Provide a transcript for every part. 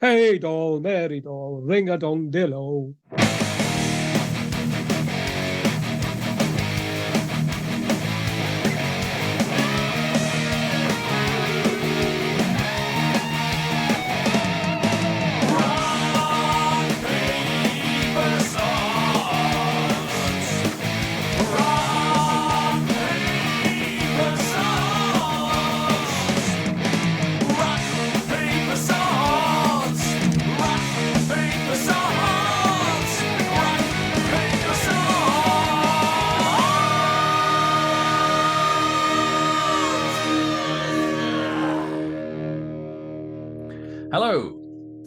Hey doll, Mary doll, ring-a-dong-dillo. Hello,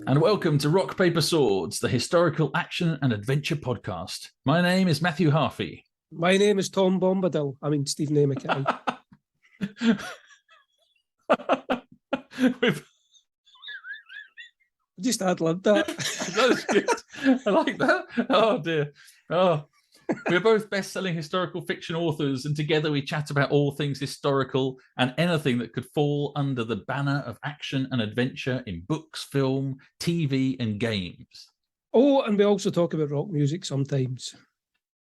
and welcome to Rock, Paper, Swords, the historical action and adventure podcast. My name is Matthew Harvey. My name is Tom Bombadil. I mean, Stephen A. McKay. We've Just ad-libbed that. That was good. I like that. Oh, dear. Oh, we're both best-selling historical fiction authors, and together we chat about all things historical and anything that could fall under the banner of action and adventure in books, film, TV, and games. Oh, and we also talk about rock music sometimes.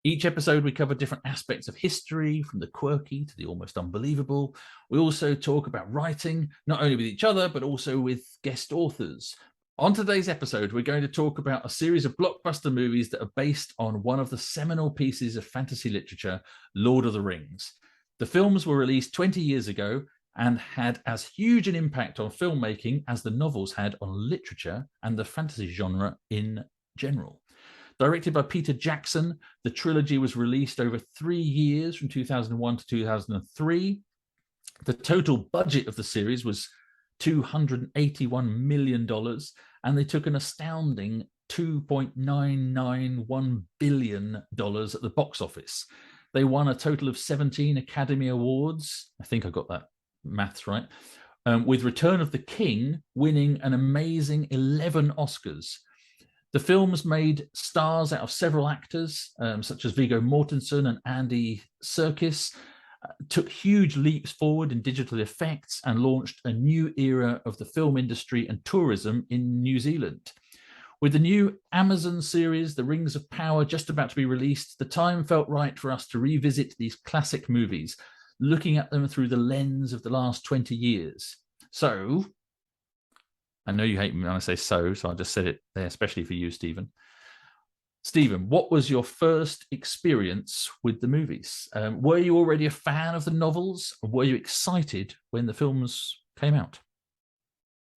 Each episode, we cover different aspects of history, from the quirky to the almost unbelievable. We also talk about writing, not only with each other, but also with guest authors. On today's episode, we're going to talk about a series of blockbuster movies that are based on one of the seminal pieces of fantasy literature, Lord of the Rings. The films were released 20 years ago and had as huge an impact on filmmaking as the novels had on literature and the fantasy genre in general. Directed by Peter Jackson, the trilogy was released over 3 years from 2001 to 2003. The total budget of the series was $281 million, and they took an astounding $2.991 billion at the box office. They won a total of 17 Academy Awards. I think I got that maths right. With Return of the King winning an amazing 11 Oscars. The films made stars out of several actors, such as Viggo Mortensen and Andy Serkis, took huge leaps forward in digital effects and launched a new era of the film industry and tourism in New Zealand. With the new Amazon series, The Rings of Power, just about to be released, the time felt right for us to revisit these classic movies, looking at them through the lens of the last 20 years. So, I know you hate me when I say so I just said it there, especially for you, Stephen. Stephen, what was your first experience with the movies? Were you already a fan of the novels? Or were you excited when the films came out?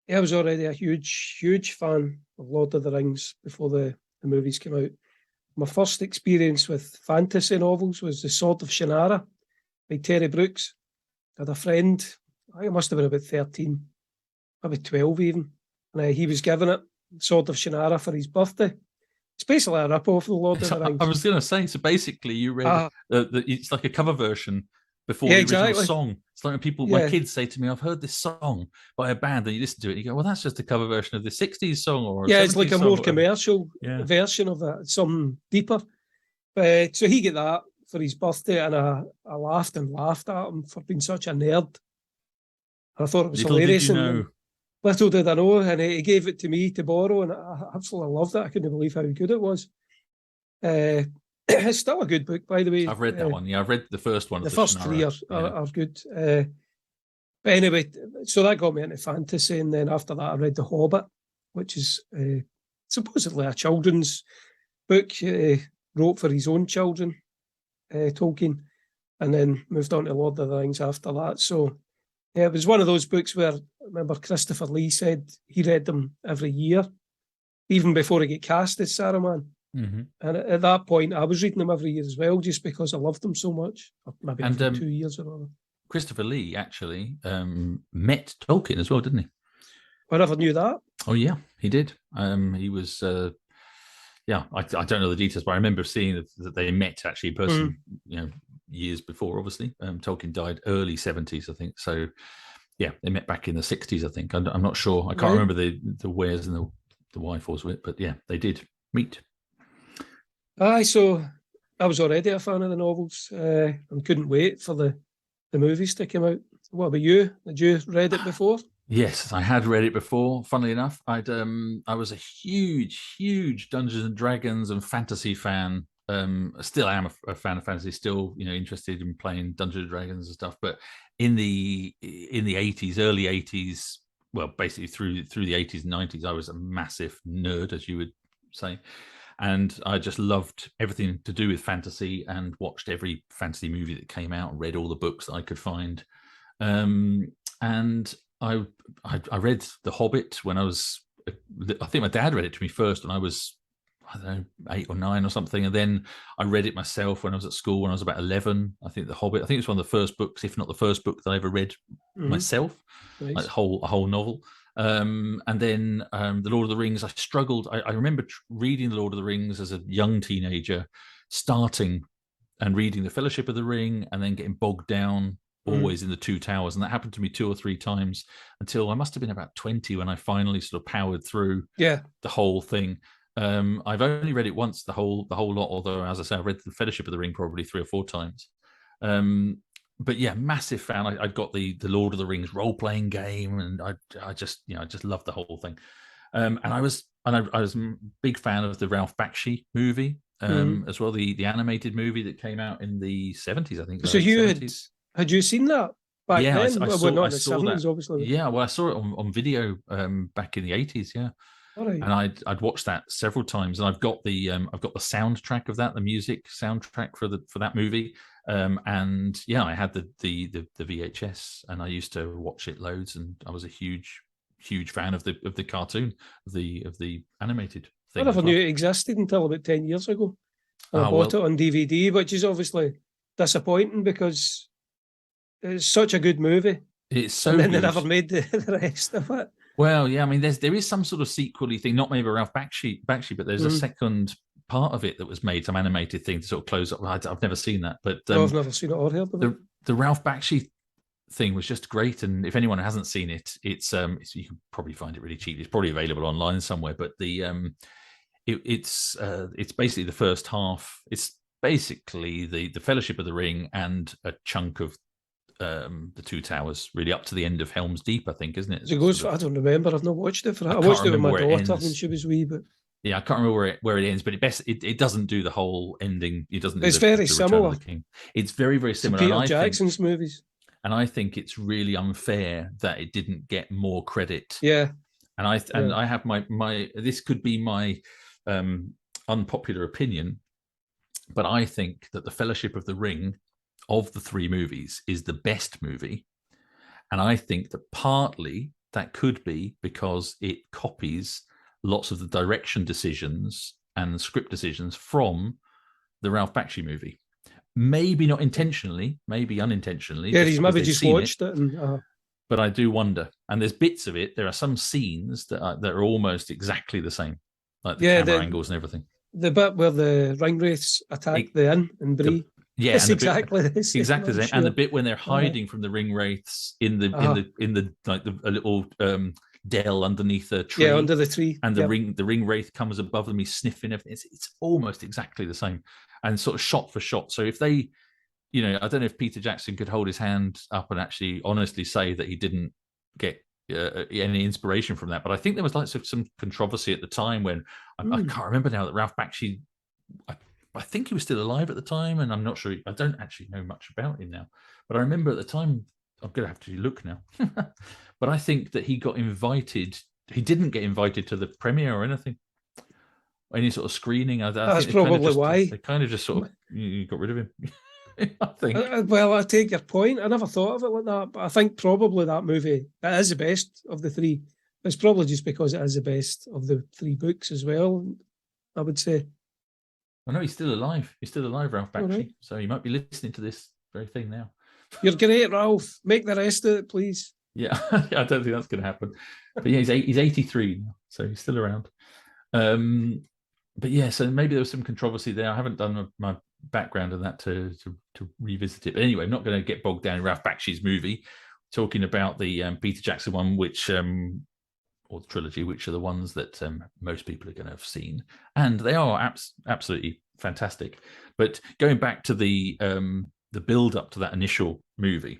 Yeah, I was already a huge fan of Lord of the Rings before the movies came out. My first experience with fantasy novels was The Sword of Shannara by Terry Brooks. I had a friend, I must have been about 13, maybe 12 even, and he was given it, Sword of Shannara, for his birthday. It's basically a rip-off of the Lord of the Rings. I was going to say, so basically you read, it's like a cover version before the original song. It's like when my kids say to me, I've heard this song by a band, and you listen to it, and you go, well, that's just a cover version of the 60s song. Or it's like a more commercial version of that, something deeper. But so he got that for his birthday, and I laughed and laughed at him for being such a nerd. I thought it was hilarious. Little did I know, and he gave it to me to borrow, and I absolutely loved it. I couldn't believe how good it was. It's still a good book, by the way. I've read that one. Yeah, I've read the first one. The first three are good. But anyway, so that got me into fantasy, and then after that I read The Hobbit, which is supposedly a children's book wrote for his own children, Tolkien, and then moved on to Lord of the Rings after that. So yeah, it was one of those books where I remember Christopher Lee said he read them every year, even before he got cast as Saruman. Mm-hmm. And at that point, I was reading them every year as well, just because I loved them so much. Or maybe for 2 years or whatever. Christopher Lee actually met Tolkien as well, didn't he? I never knew that. Oh yeah, he did. He was. I don't know the details, but I remember seeing that they met actually in person. Years before, obviously. Tolkien died early 70s, I think. So, yeah, they met back in the 60s, I think. I'm not sure. I can't remember the wheres and the why-fors with it, but yeah, they did meet. So I was already a fan of the novels and couldn't wait for the movies to come out. What about you? Had you read it before? Yes, I had read it before. Funnily enough, I was a huge Dungeons and Dragons and fantasy fan. Still am a fan of fantasy. Still, interested in playing Dungeons and Dragons and stuff. But in the 80s, early 80s, well, basically through the 80s and 90s, I was a massive nerd, as you would say, and I just loved everything to do with fantasy and watched every fantasy movie that came out, read all the books that I could find, and I read The Hobbit when I was, I think my dad read it to me first when I was, I don't know, 8 or 9 or something. And then I read it myself when I was at school when I was about 11. I think The Hobbit, I think it's one of the first books, if not the first book that I ever read myself, Nice. like a whole novel. And then The Lord of the Rings, I struggled. I remember reading The Lord of the Rings as a young teenager, starting and reading The Fellowship of the Ring and then getting bogged down always in The Two Towers. And that happened to me 2 or 3 times until I must have been about 20 when I finally sort of powered through the whole thing. I've only read it once, the whole lot, although, as I say, I've read The Fellowship of the Ring probably 3 or 4 times. But yeah, massive fan. I got the Lord of the Rings role-playing game, and I just loved the whole thing. And I was a big fan of the Ralph Bakshi movie as well, the animated movie that came out in the 70s, I think. So had you seen that back then? I saw that. Obviously. Yeah, well, I saw it on video back in the 80s. Yeah. Right. And I'd watched that several times, and I've got the soundtrack of that, the music soundtrack for that movie. And yeah, I had the VHS, and I used to watch it loads, and I was a huge fan of the cartoon, of the animated thing. I never knew it existed until about 10 years ago. I bought it on DVD, which is obviously disappointing because it's such a good movie. It's so and then good. They never made the rest of it. Well, yeah, I mean, there is some sort of sequel-y thing, not maybe Ralph Bakshi, but there's a second part of it that was made, some animated thing to sort of close up. I've never seen that, but no, I've never seen it or heard of it. The Ralph Bakshi thing was just great, and if anyone hasn't seen it, it's you can probably find it really cheap. It's probably available online somewhere, but it's basically the first half. It's basically the Fellowship of the Ring and a chunk of the Two Towers, really up to the end of Helm's Deep, I think, isn't it? It goes. I don't remember. I've not watched it for that. I watched it with my daughter when she was wee, but yeah, I can't remember where it ends. But it doesn't do the whole ending. It doesn't. It's very similar. It's very, very similar. Peter Jackson's movies. And I think it's really unfair that it didn't get more credit. Yeah. And I have my this could be my unpopular opinion, but I think that the Fellowship of the Ring, of the 3 movies, is the best movie. And I think that partly that could be because it copies lots of the direction decisions and script decisions from the Ralph Bakshi movie. Maybe not intentionally, maybe unintentionally. Yeah, he's maybe just watched it. But I do wonder. And there's bits of it, there are some scenes that are almost exactly the same, like the camera angles and everything. The bit where the Ringwraiths attack the inn in Bree. Yeah, it's exactly the same. Exactly the same. Sure. And the bit when they're hiding from the Ringwraiths in the like a little dell underneath a tree. Yeah, under the tree. And the Ringwraith comes above them, he's sniffing everything. It's almost exactly the same. And sort of shot for shot. So if they, I don't know if Peter Jackson could hold his hand up and actually honestly say that he didn't get any inspiration from that. But I think there was like some controversy at the time when I can't remember now that Ralph Bakshi, I think he was still alive at the time, and I'm not sure. I don't actually know much about him now, but I remember at the time. I'm going to have to look now, but I think that he got invited. He didn't get invited to the premiere or anything, any sort of screening. That's probably why they kind of just sort of you got rid of him. I think. Well, I take your point. I never thought of it like that, but I think probably that movie that is the best of the 3. It's probably just because it is the best of the 3 books as well. I would say. I know he's still alive. He's still alive, Ralph Bakshi. Right. So he might be listening to this very thing now. You're great, Ralph. Make the rest of it, please. Yeah, I don't think that's going to happen. But yeah, he's 83 now, so he's still around. But yeah, so maybe there was some controversy there. I haven't done my background on that to revisit it. But anyway, I'm not going to get bogged down in Ralph Bakshi's movie. Talking about the Peter Jackson one, which or the trilogy, which are the ones that most people are going to have seen, and they are absolutely fantastic. But going back to the build up to that initial movie,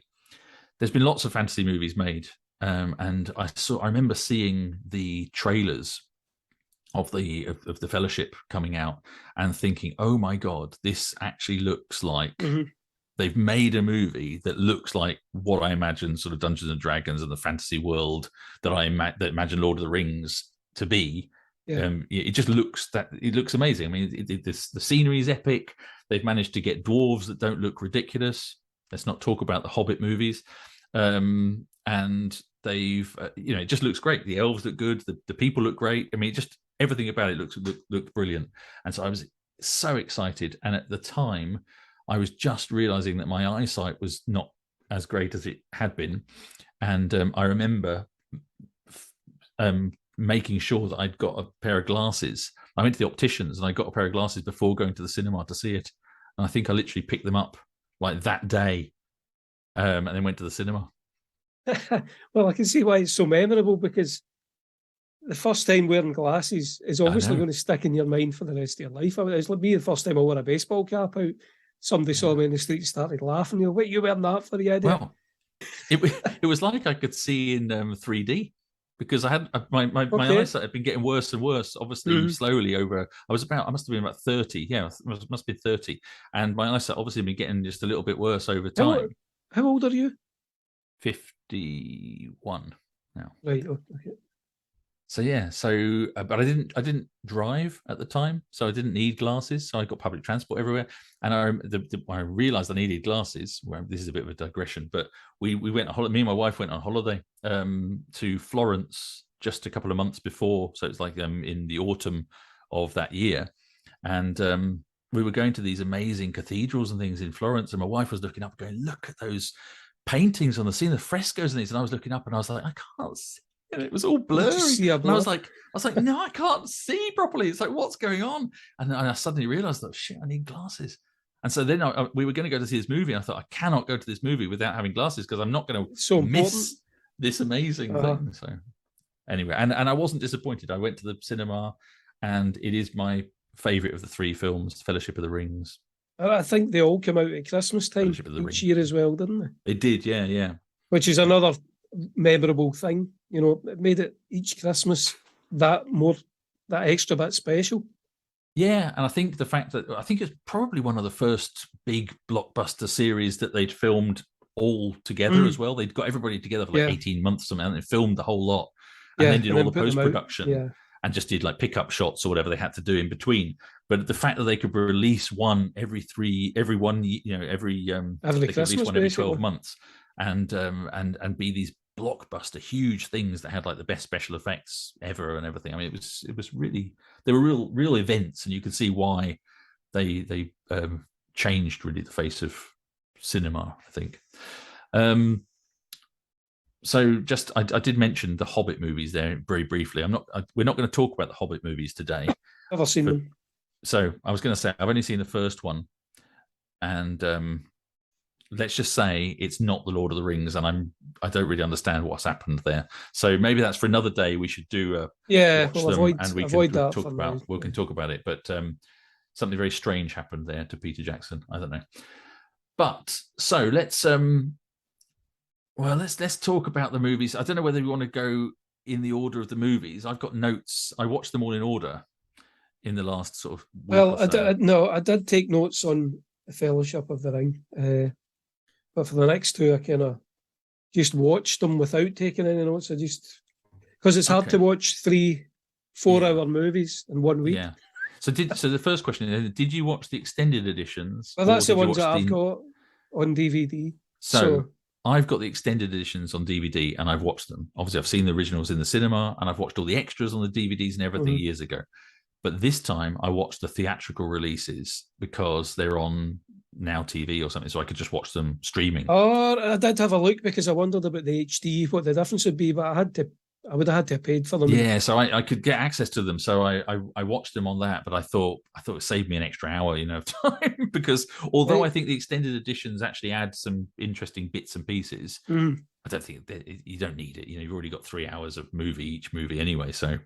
there's been lots of fantasy movies made, and I remember seeing the trailers of the Fellowship coming out and thinking, oh my god, this actually looks like they've made a movie that looks like what I imagine sort of Dungeons and Dragons and the fantasy world that that imagine Lord of the Rings to be. Yeah. It just looks amazing. I mean, the scenery is epic. They've managed to get dwarves that don't look ridiculous. Let's not talk about the Hobbit movies. And they've, it just looks great. The elves look good. The people look great. I mean, just everything about it looked brilliant. And so I was so excited. And at the time, I was just realizing that my eyesight was not as great as it had been. And I remember making sure that I'd got a pair of glasses. I went to the opticians and I got a pair of glasses before going to the cinema to see it. And I think I literally picked them up like that day and then went to the cinema. Well, I can see why it's so memorable, because the first time wearing glasses is obviously going to stick in your mind for the rest of your life. It's like me, the first time I wore a baseball cap out, somebody saw me in the street and started laughing. You know, what, you wearing that for, you idiot? Well, it was like I could see in 3D, because I had my eyesight had been getting worse and worse, obviously slowly over. I must have been about 30. Yeah, must be 30. And my eyesight obviously been getting just a little bit worse over time. How old are you? 51 now. Right. Okay. So yeah, but I didn't drive at the time, so I didn't need glasses. So I got public transport everywhere, and I realized I needed glasses. Well, this is a bit of a digression, but we went on holiday. Me and my wife went on holiday to Florence just a couple of months before. So it's like in the autumn of that year, and we were going to these amazing cathedrals and things in Florence. And my wife was looking up, going, "Look at those paintings on the scene, the frescoes and these." And I was looking up, and I was like, "I can't see." And it was all blurry. And I was like, no, I can't see properly. It's like, what's going on? And I suddenly realized that, shit, I need glasses. And so then we were going to go to see this movie. And I thought, I cannot go to this movie without having glasses, because I'm not going to miss this amazing thing. So anyway, and I wasn't disappointed. I went to the cinema, and it is my favorite of the three films, Fellowship of the Rings. I think they all come out at Christmas time each year as well, didn't they? It did, yeah. Which is another memorable thing. You know, it made it each Christmas that extra bit special. Yeah, and I think the fact that I think it's probably one of the first big blockbuster series that they'd filmed all together as well. They'd got everybody together for like 18 months or something, and they filmed the whole lot, and then did all the post-production and just did like pickup shots or whatever they had to do in between. But the fact that they could release one every every Christmas, one every 12 months, and be these blockbuster huge things that had like the best special effects ever and everything. I mean, it was really, they were real events, and you could see why they changed really the face of cinema, I think. So just I did mention the Hobbit movies there very briefly. We're not going to talk about the Hobbit movies today. I've seen them. So I was going to say I've only seen the first one, and let's just say it's not the Lord of the Rings, and I don't really understand what's happened there. So maybe that's for another day. We should do we can talk about it. But something very strange happened there to Peter Jackson. I don't know. But so let's talk about the movies. I don't know whether we want to go in the order of the movies. I've got notes. I watched them all in order in the last sort of week. Well, I did take notes on the Fellowship of the Ring. But for the next two, I kind of just watched them without taking any notes. Because it's hard to watch 3 4-hour movies in 1 week. Yeah. So the first question is, did you watch the extended editions? Well, that's the ones that I've got on DVD. So I've got the extended editions on DVD, and I've watched them. Obviously, I've seen the originals in the cinema, and I've watched all the extras on the DVDs and everything years ago. But this time, I watched the theatrical releases because they're on Now TV or something, so I could just watch them streaming. Oh, I did have a look because I wondered about the HD, what the difference would be, but I would have had to have paid for them. Yeah, so I could get access to them, so I watched them on that. But I thought it saved me an extra hour, of time, because although I think the extended editions actually add some interesting bits and pieces, I don't think you don't need it. You've already got 3 hours of each movie anyway, so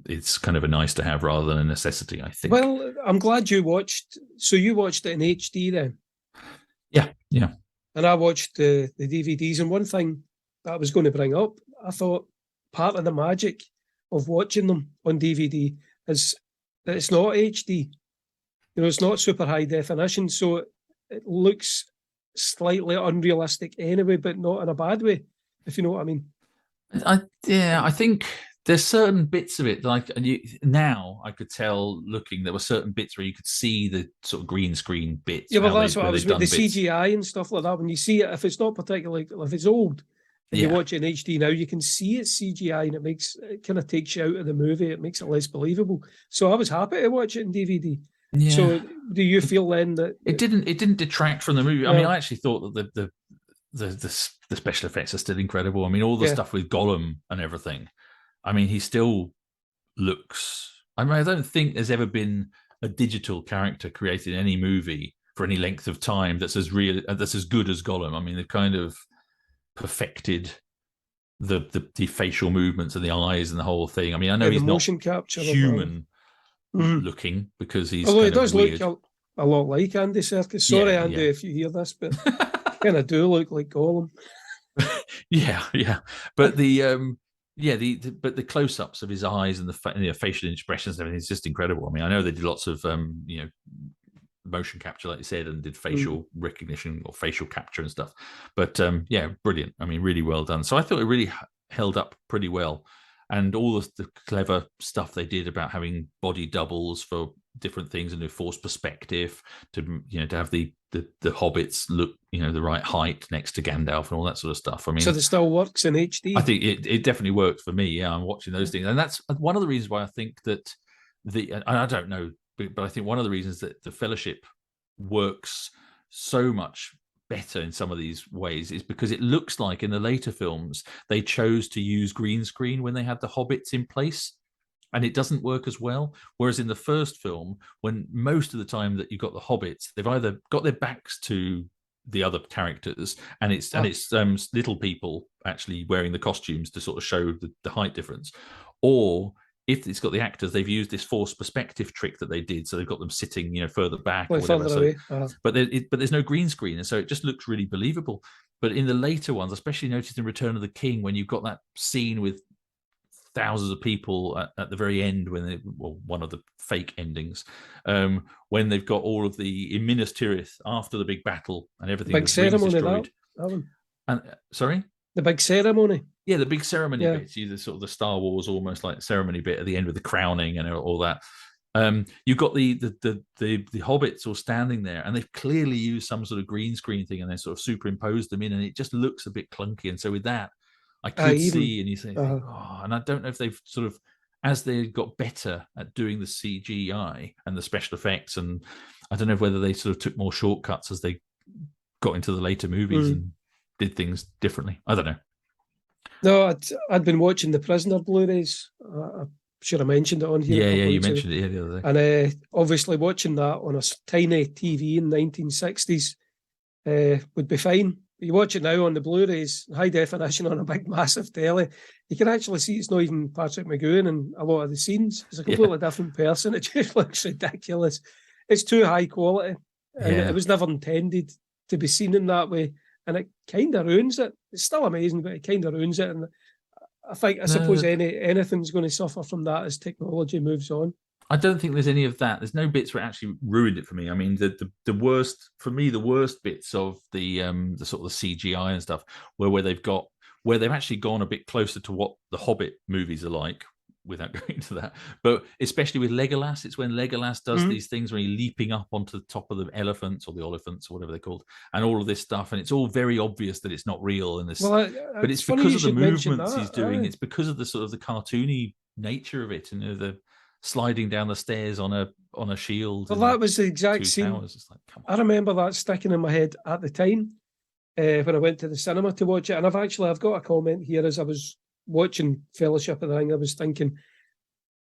it's kind of a nice to have rather than a necessity, I think. Well, I'm glad you watched. So you watched it in HD then? Yeah. And I watched the DVDs. And one thing that I was going to bring up I thought part of the magic of watching them on DVD is that it's not HD. It's not super high definition, so it looks slightly unrealistic anyway, but not in a bad way, if you know what I mean. I think there's certain bits of it, like now I could tell looking, there were certain bits where you could see the sort of green screen bits. Yeah, well, that's what I was with the CGI and stuff like that. When you see it, if it's not particularly, if it's old, and you watch it in HD now, you can see it's CGI, and it kind of takes you out of the movie. It makes it less believable. So I was happy to watch it in DVD. Yeah. So do you feel then that it didn't detract from the movie? Yeah. I mean, I actually thought that the special effects are still incredible. I mean, all the stuff with Gollum and everything. I mean, he still looks. I mean, I don't think there's ever been a digital character created in any movie for any length of time that's as real, that's as good as Gollum. I mean, they've kind of perfected the facial movements and the eyes and the whole thing. I mean, I know he's not human looking because he's. Although he does look a lot like Andy Serkis. Sorry, Andy, if you hear this, but kind of do look like Gollum. yeah, but but the close-ups of his eyes and the facial expressions and everything is just incredible. I mean, I know they did lots of motion capture, like you said, and did facial recognition or facial capture and stuff. But brilliant. I mean, really well done. So I thought it really held up pretty well. And all the clever stuff they did about having body doubles for different things and a forced perspective to have the hobbits look the right height next to Gandalf and all that sort of stuff. I mean, so it still works in HD. I think it definitely worked for me. Yeah, I'm watching those things, and that's one of the reasons why I think that I don't know, but I think one of the reasons that the Fellowship works so much better in some of these ways is because it looks like in the later films they chose to use green screen when they had the hobbits in place, and it doesn't work as well. Whereas in the first film, when most of the time that you've got the hobbits, they've either got their backs to the other characters and it's little people actually wearing the costumes to sort of show the height difference, or if it's got the actors, they've used this forced perspective trick that they did, so they've got them sitting, further back or whatever. Away. But there's no green screen, and so it just looks really believable. But in the later ones, especially noticed in Return of the King, when you've got that scene with thousands of people at the very end, one of the fake endings, when they've got all of in Minas Tirith after the big battle and everything, big ceremony destroyed. That one. And sorry. The big ceremony. Yeah, the big ceremony bits. The sort of the Star Wars almost like ceremony bit at the end with the crowning and all that. You've got the hobbits all standing there, and they've clearly used some sort of green screen thing, and they sort of superimposed them in, and it just looks a bit clunky. And so with that, I could see, and you say, and I don't know if they've sort of, as they got better at doing the CGI and the special effects, and I don't know whether they sort of took more shortcuts as they got into the later movies and did things differently. I don't know. No, I'd been watching the Prisoner Blu-rays. I should have mentioned it on here. Yeah, you mentioned it the other day. And obviously watching that on a tiny TV in the 1960s would be fine. You watch it now on the Blu-rays, high definition on a big, massive telly. You can actually see it's not even Patrick McGoohan in a lot of the scenes. It's a completely different person. It just looks ridiculous. It's too high quality. And it was never intended to be seen in that way. And it kind of ruins it. It's still amazing, but it kind of ruins it. And I suppose anything's going to suffer from that as technology moves on. I don't think there's any of that. There's no bits where it actually ruined it for me. I mean, the worst for me, the worst bits of the sort of the CGI and stuff where they've actually gone a bit closer to what the Hobbit movies are like, without going into that. But especially with Legolas, it's when Legolas does these things where he's leaping up onto the top of the elephants or the Oliphants or whatever they're called, and all of this stuff, and it's all very obvious that it's not real. And this, but it's because of the movements he's doing. It's because of the sort of the cartoony nature of it, and the sliding down the stairs on a shield. Well, that was the exact scene. Like, I remember that sticking in my head at the time when I went to the cinema to watch it. And I've got a comment here as I was watching Fellowship of the Ring. I was thinking,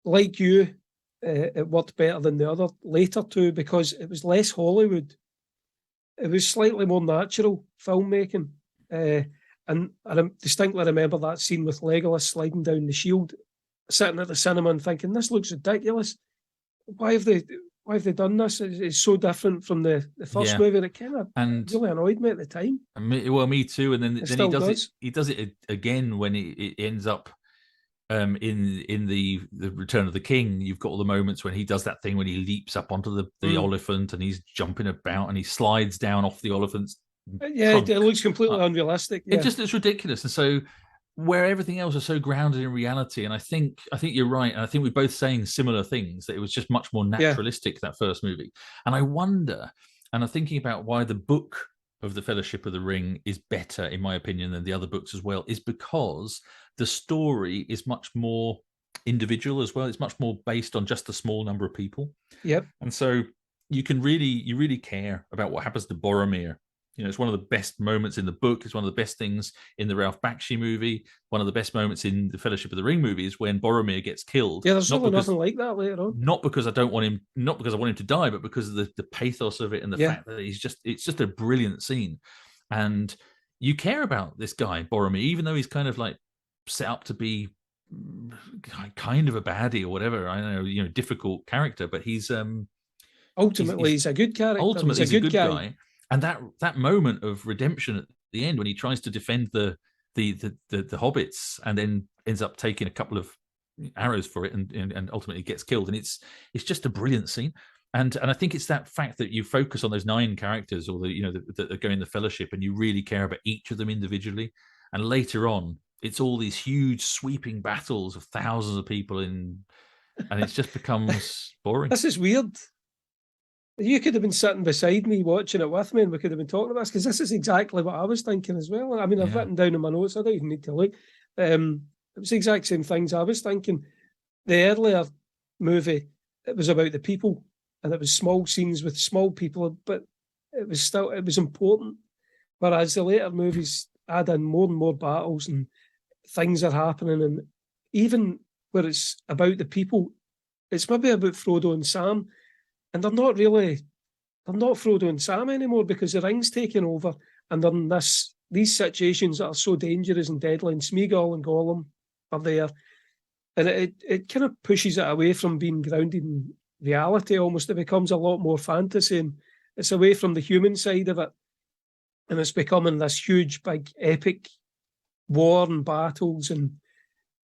like you, it worked better than the other later two because it was less Hollywood. It was slightly more natural filmmaking. And I distinctly remember that scene with Legolas sliding down the shield, sitting at the cinema and thinking, this looks ridiculous. Why have they why have they done this? It's so different from the first Yeah. movie. And it kind of And really annoyed me at the time. me too. And then It he still does does. it. He does it again when it ends up in the Return of the King. You've got all the moments when he does that thing when he leaps up onto the oliphant and he's jumping about and he slides down off the elephant's Yeah, trunk. it looks completely unrealistic. Yeah. It's ridiculous. And so where everything else is so grounded in reality, and I think you're right, and I think we're both saying similar things, that it was just much more naturalistic, that first movie. And I wonder, and I'm thinking about why the book of the Fellowship of the Ring is better, in my opinion, than the other books as well, is because the story is much more individual as well. It's much more based on just a small number of people. Yep. And so you really care about what happens to Boromir. You know, it's one of the best moments in the book. It's one of the best things in the Ralph Bakshi movie. One of the best moments in the Fellowship of the Ring movie is when Boromir gets killed. Yeah, there's really nothing like that later on. Not because I don't want him, not because I want him to die, but because of the pathos of it and the fact that it's just a brilliant scene. And you care about this guy, Boromir, even though he's kind of like set up to be kind of a baddie or whatever. I don't know, difficult character, but he's ultimately he's a good character. Ultimately, he's a good guy. And that moment of redemption at the end when he tries to defend the hobbits and then ends up taking a couple of arrows for it and ultimately gets killed, and it's just a brilliant scene. And I think it's that fact that you focus on those 9 characters, or that go in the Fellowship, and you really care about each of them individually. And later on, it's all these huge sweeping battles of thousands of people and it just becomes boring. This is weird. You could have been sitting beside me watching it with me and we could have been talking about this, because this is exactly what I was thinking as well. I mean, I've written down in my notes, I don't even need to look. It was the exact same things I was thinking. The earlier movie, it was about the people and it was small scenes with small people, but it was important. Whereas the later movies add in more and more battles and things are happening, and even where it's about the people, it's maybe about Frodo and Sam. And they're not Frodo and Sam anymore, because the ring's taken over and they're in these situations that are so dangerous and deadly, and Smeagol and Gollum are there. And it kind of pushes it away from being grounded in reality almost. It becomes a lot more fantasy and it's away from the human side of it. And it's becoming this huge, big, epic war and battles and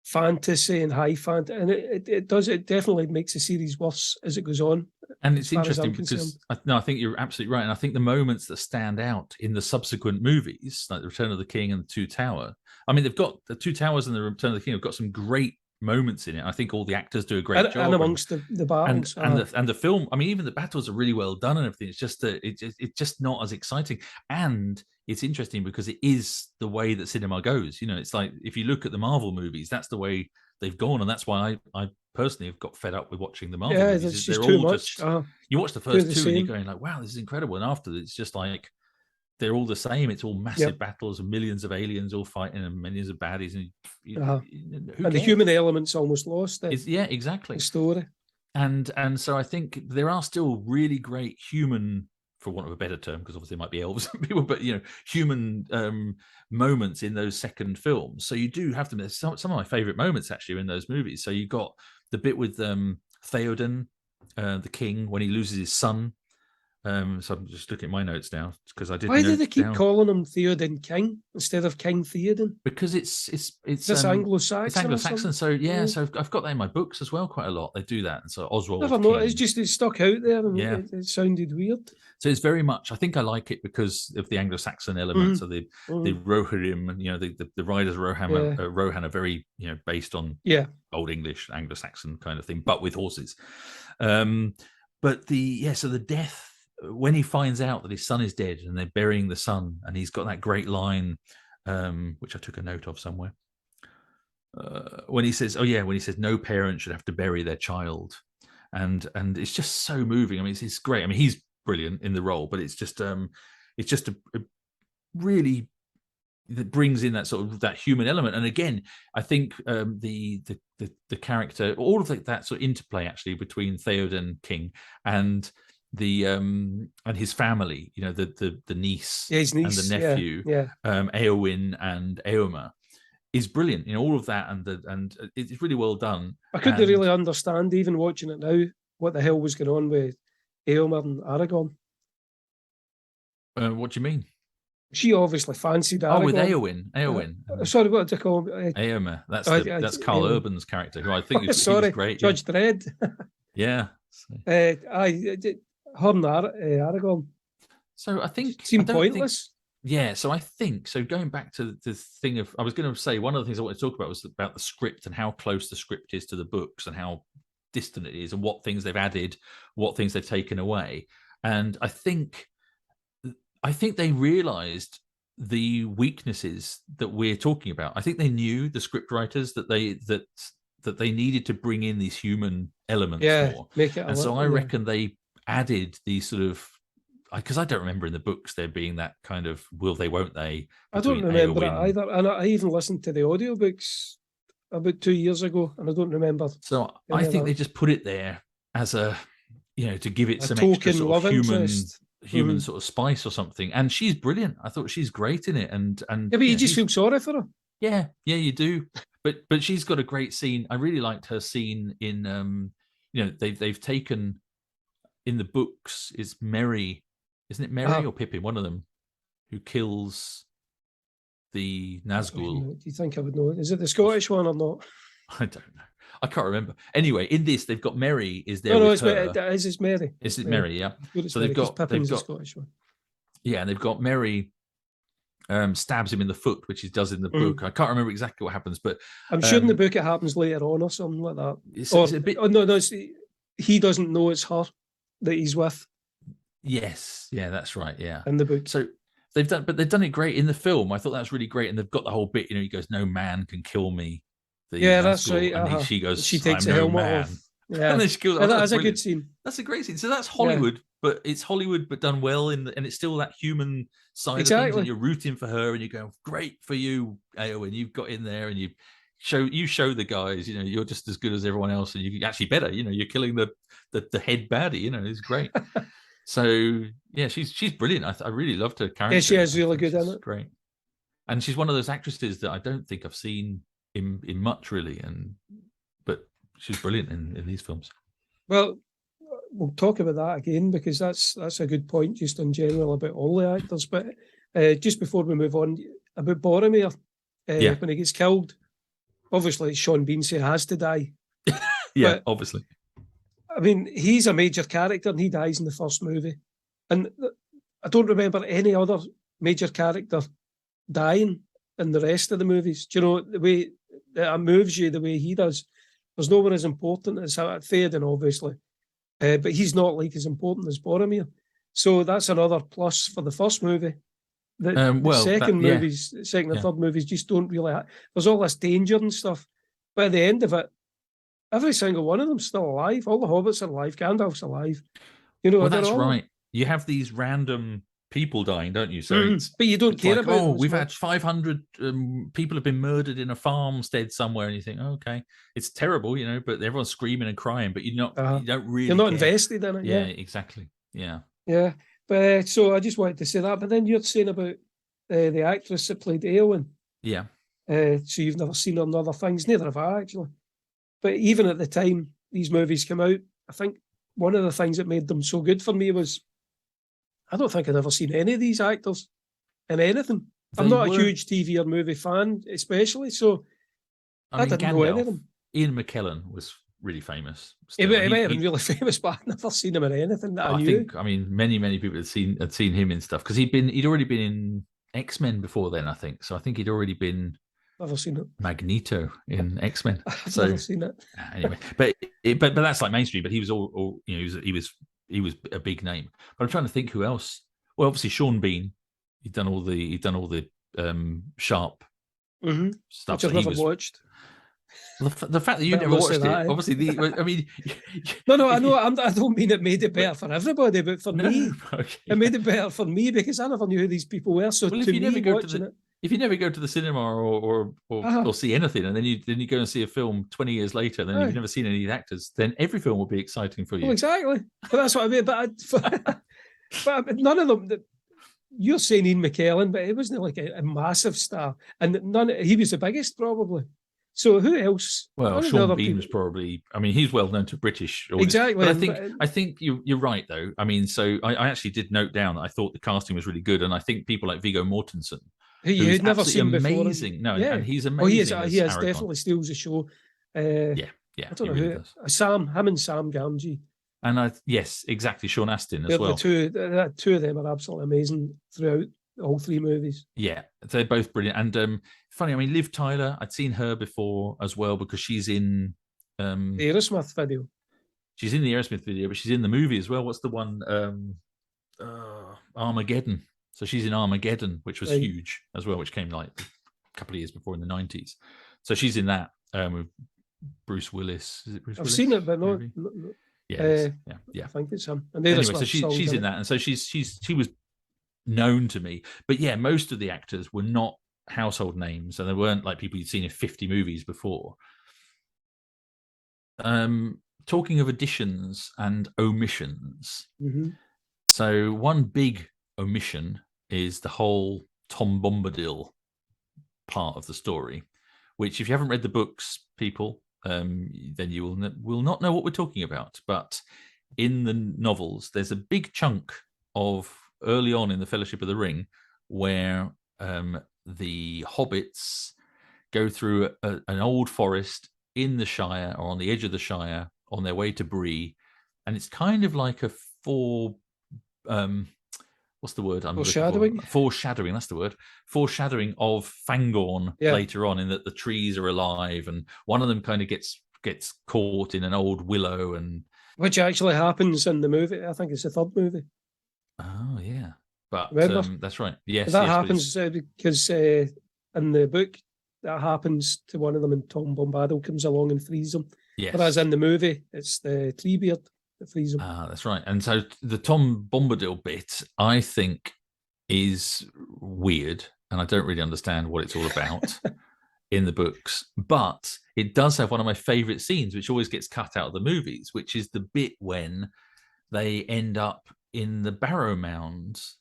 fantasy and high fantasy. And it definitely makes the series worse as it goes on. And it's interesting because I think you're absolutely right. And I think the moments that stand out in the subsequent movies, like The Return of the King and The Two Towers, I mean, they've got The Two Towers and The Return of the King have got some great moments in it. I think all the actors do a great job. And amongst the battles. And the film, I mean, even the battles are really well done and everything. It's just that it's just not as exciting. And it's interesting because it is the way that cinema goes. It's like, if you look at the Marvel movies, that's the way they've gone. And that's why I personally have got fed up with watching the Marvel movies. It's just too much. You watch the first 2 and you're going like, wow, this is incredible. And after it's just like, they're all the same. It's all massive battles and millions of aliens all fighting and millions of baddies. And the human element's almost lost. Exactly. The story. And so I think there are still really great human, for want of a better term, because obviously it might be elves and people, but human moments in those second films. So you do have them. There's some of my favorite moments actually in those movies. So you've got the bit with Theoden, the king, when he loses his son. So I'm just looking at my notes now because I didn't. Why do they keep calling him Theoden King instead of King Theoden? Because it's Anglo-Saxon. It's Anglo-Saxon. So so I've got that in my books as well quite a lot. They do that, and so Oswald. Never know. It's just it stuck out there, and it sounded weird. So it's very much. I think I like it because of the Anglo-Saxon elements of the Rohirrim, and the riders of Rohan are very based on Old English, Anglo-Saxon kind of thing, but with horses. But so the death. When he finds out that his son is dead and they're burying the son, and he's got that great line, which I took a note of somewhere, when he says, no parent should have to bury their child. And it's just so moving. I mean, it's great. I mean, he's brilliant in the role, but it's just a really, that brings in that sort of that human element. And again, I think the character, all of that sort of interplay actually between Theoden King and and his family, the niece, his niece and the nephew, Eowyn and Eomer, is brilliant. All of that, and it's really well done. I couldn't really understand, even watching it now, what the hell was going on with Aylmer and Aragorn. What do you mean? She obviously fancied Aragorn. Oh, with Eowyn. Sorry, what did I call him? Eomer. That's Carl Eowyn. Urban's character, who I think he Sorry, was great. Judge Dredd. Yeah. Her and Aragorn. So I think Seemed pointless. So I think going back to the thing of, I was going to say one of the things I wanted to talk about was about the script and how close the script is to the books and how distant it is and what things they've added, what things they've taken away. And I think they realized the weaknesses that we're talking about. I think they knew, the script writers, that they needed to bring in these human elements more. Make it. And so I reckon they added these sort of, because I don't remember in the books there being that kind of will they, won't they. I don't remember it either. And I even listened to the audiobooks about 2 years ago, and I don't remember. So I think they just put it there as a, to give it some token extra sort love of interest. human sort of spice or something. And she's brilliant. I thought she's great in it. And yeah, but you just feel sorry for her. Yeah, you do. But she's got a great scene. I really liked her scene in they've taken in the books, is Merry, isn't it Merry or Pippin, one of them, who kills the Nazgul. Do you think I would know? Is it the Scottish one or not? I don't know. I can't remember. Anyway, in this, they've got Merry is there. No, it's Merry. Is it Merry? Yeah. So they've got the Scottish one. Yeah, and they've got Merry stabs him in the foot, which he does in the book. I can't remember exactly what happens, but I'm sure in the book it happens later on or something like that. It's a bit. Oh no, he doesn't know it's her that he's with. Yes, yeah, that's right. Yeah, in the book. So they've done it great in the film. I thought that was really great, and they've got the whole bit. He goes, "No man can kill me." That's right. And she goes, she takes the helmet man. off. Yeah, and then she goes, that's a good scene. That's a great scene. So that's Hollywood, but it's Hollywood, but done well, and it's still that human side of things. And you're rooting for her, and you go, "Great for you, Eowyn. You've got in there, and you show the guys, you're just as good as everyone else, and you actually better. You're killing the head baddie. It's great." So yeah, she's brilliant. I really loved her character. Yeah, she is really good in it. Great, and she's one of those actresses that I don't think I've seen in much really, but she's brilliant in these films. Well, we'll talk about that again because that's a good point, just in general about all the actors. But just before we move on, about Boromir, when he gets killed, obviously Sean Bean say has to die. Yeah, but, obviously. I mean, he's a major character and he dies in the first movie. And I don't remember any other major character dying in the rest of the movies. Do you know, the way that moves you the way he does? There's no one as important as Theoden, obviously. But he's not like as important as Boromir. So that's another plus for the first movie. The second and third movies just don't really there's all this danger and stuff. But at the end of it, every single one of them's still alive. All the hobbits are alive. Gandalf's alive. Well, that's right. You have these random people dying, don't you? So but you don't care about them. We've had 500 people have been murdered in a farmstead somewhere, and you think, okay, it's terrible, but everyone's screaming and crying, but you don't really. You're not invested in it. Yeah, exactly. Yeah. Yeah, but so I just wanted to say that. But then you're saying about the actress that played Eowyn. Yeah. So you've never seen her in other things. Neither have I, actually. But even at the time these movies came out, I think one of the things that made them so good for me was I don't think I'd ever seen any of these actors in anything. I'm not a huge TV or movie fan, especially, so I didn't know any of them. Ian McKellen was really famous. He might have been really famous, but I've never seen him in anything that I knew. I mean, many people had seen him in stuff because he'd already been in X-Men before then, I think. So I think he'd already been. Never seen it. Magneto in X-Men. I've never seen it. Anyway, but that's like mainstream. But he was he was a big name. But I'm trying to think who else. Well, obviously Sean Bean. He'd done all the sharp stuff. Which I've never watched. The fact that you never watched it, obviously. I mean, no, I know. I don't mean it made it better for everybody, but for me, it made it better for me because I never knew who these people were. So to me, watching it. If you never go to the cinema or see anything, and then you go and see a film 20 years later, and then you've never seen any of the actors, then every film will be exciting for you. Well, exactly. But that's what I mean. But none of them. You're saying Ian McKellen, but he wasn't like a massive star, and he was the biggest probably. So who else? Well, One of the Sean other Bean's people- probably. I mean, he's well known to British audience. Exactly, But and- I think you're right though. I mean, so I actually did note down that I thought the casting was really good, and I think people like Viggo Mortensen, who who you is had never seen absolutely before. amazing. No, yeah. and he's Oh, amazing. he is as Aragorn. definitely steals the show. Yeah, I don't he know really who. does. Him and Sam Gamgee. And yes, exactly. Sean Astin as They're well. The two of them are absolutely amazing throughout all three movies. Yeah, they're both brilliant. And funny, I mean, Liv Tyler, I'd seen her before as well because she's in The Aerosmith video. she's in the Aerosmith video, but she's in the movie as well. What's the one? Armageddon. So she's in Armageddon, which was Right. huge as well, which came like a couple of years before in the 90s. So she's in that with Bruce Willis. Is it Bruce I've Willis? seen it, but no. movie? no, Yeah, it is. I yeah. think it's him. And Anyway, Aerosmith so song's she's in it. that, and so she was known to me. But yeah, most of the actors were not household names, and they weren't like people you'd seen in 50 movies before. Talking of additions and omissions, Mhm. so one big omission is the whole Tom Bombadil part of the story, which if you haven't read the books, people, then you will not know what we're talking about. But in the novels, there's a big chunk of early on in the Fellowship of the Ring where the hobbits go through an old forest in the Shire or on the edge of the Shire on their way to Bree, and it's kind of like a what's the word I'm looking for? Foreshadowing? Foreshadowing, that's the word. Foreshadowing of Fangorn Yeah. later on, in that the trees are alive, and one of them kind of gets caught in an old willow, and Which actually happens in the movie. I think it's the third movie. oh yeah, but Remember? that's right. Yes, that yes, but happens because in the book, that happens to one of them, and Tom Bombadil comes along and frees them. yes. Whereas in the movie, it's the Treebeard that frees them. Ah, that's right. And so the Tom Bombadil bit, I think, is weird, and I don't really understand what it's all about in the books. But it does have one of my favourite scenes, which always gets cut out of the movies, which is the bit when they end up in the Barrow Mounds,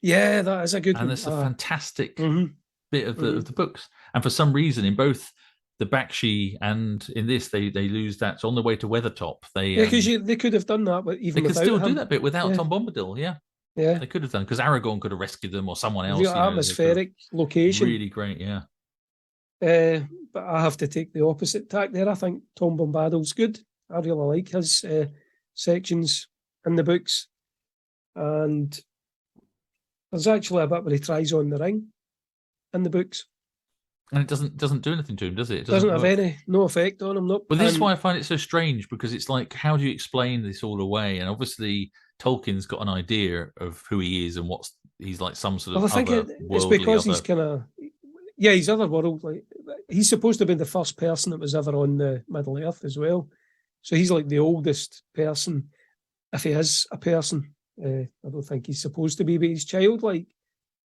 Yeah, that is a good and one. it's a fantastic Mhm. bit of the books. And for some reason, in both the Bakshi and in this, they lose that. So on the way to Weathertop, Yeah, because they could have done that, but even they could without still him. do that bit without Yeah. Tom Bombadil. Yeah, Yeah, they could have done, because Aragorn could have rescued them or someone else. real you know, they could have- atmospheric location. really great. Yeah, But I have to take the opposite tack there. I think Tom Bombadil's good. I really like his sections in the books. And there's actually a bit where he tries on the ring in the books. and it doesn't do anything to him, does it? It Doesn't have work. no effect on him. Nope. But this is And- why I find it so strange, because it's like, how do you explain this all away? And obviously, Tolkien's got an idea of who he is and he's like some sort of Well, I think it's otherworldly because he's other- kind of, yeah, he's otherworldly. He's supposed to have been the first person that was ever on the Middle Earth as well. So he's like the oldest person, if he is a person. I don't think he's supposed to be, but he's childlike.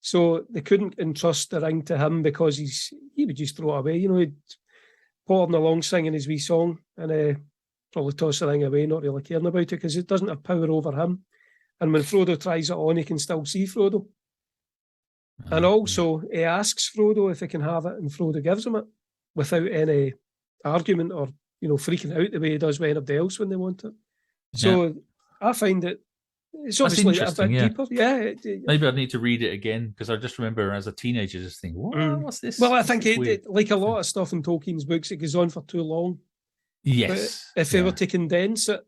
So they couldn't entrust the ring to him because he would just throw it away. You know, he'd pottering along singing his wee song and probably toss the ring away, not really caring about it because it doesn't have power over him. And when Frodo tries it on, he can still see Frodo. And also, he asks Frodo if he can have it, and Frodo gives him it without any argument or, freaking out the way he does with anybody else when they want it. So I find it, it's That's obviously a interesting, bit yeah. deeper. Yeah. Maybe I'd need to read it again, because I just remember as a teenager just thinking, what's this? Well, I What's think this weird?" like a lot of stuff in Tolkien's books, it goes on for too long. Yes. But if they yeah. were to condense it,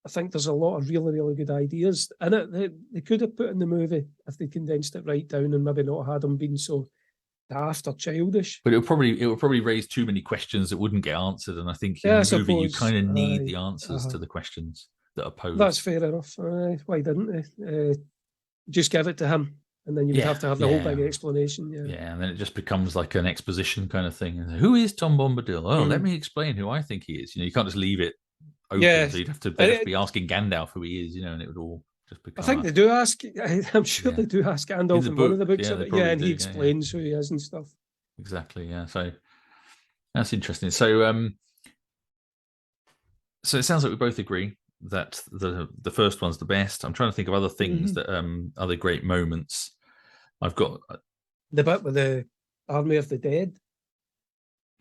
I think there's a lot of really, really good ideas in it. They could have put in the movie if they condensed it right down and maybe not had them being so daft or childish. But it would probably raise too many questions that wouldn't get answered. And I think in Yeah, I the movie, you suppose. kind of need Aye. the answers to the questions that are posed. That's fair enough. Why didn't they? Just give it to him, and then you would have to have the whole big explanation. Yeah, and then it just becomes like an exposition kind of thing. Who is Tom Bombadil? Oh, let me explain who I think he is. You can't just leave it open. Yeah. So you'd have to be asking Gandalf who he is, and it would all just become. I think they do ask. I'm sure they do ask Gandalf in one of the books. they And probably he do, explains who he is and stuff. Exactly. Yeah. So that's interesting. So so it sounds like we both agree that the first one's the best. I'm trying to think of other things that other great moments. I've got The bit with the Army of the Dead.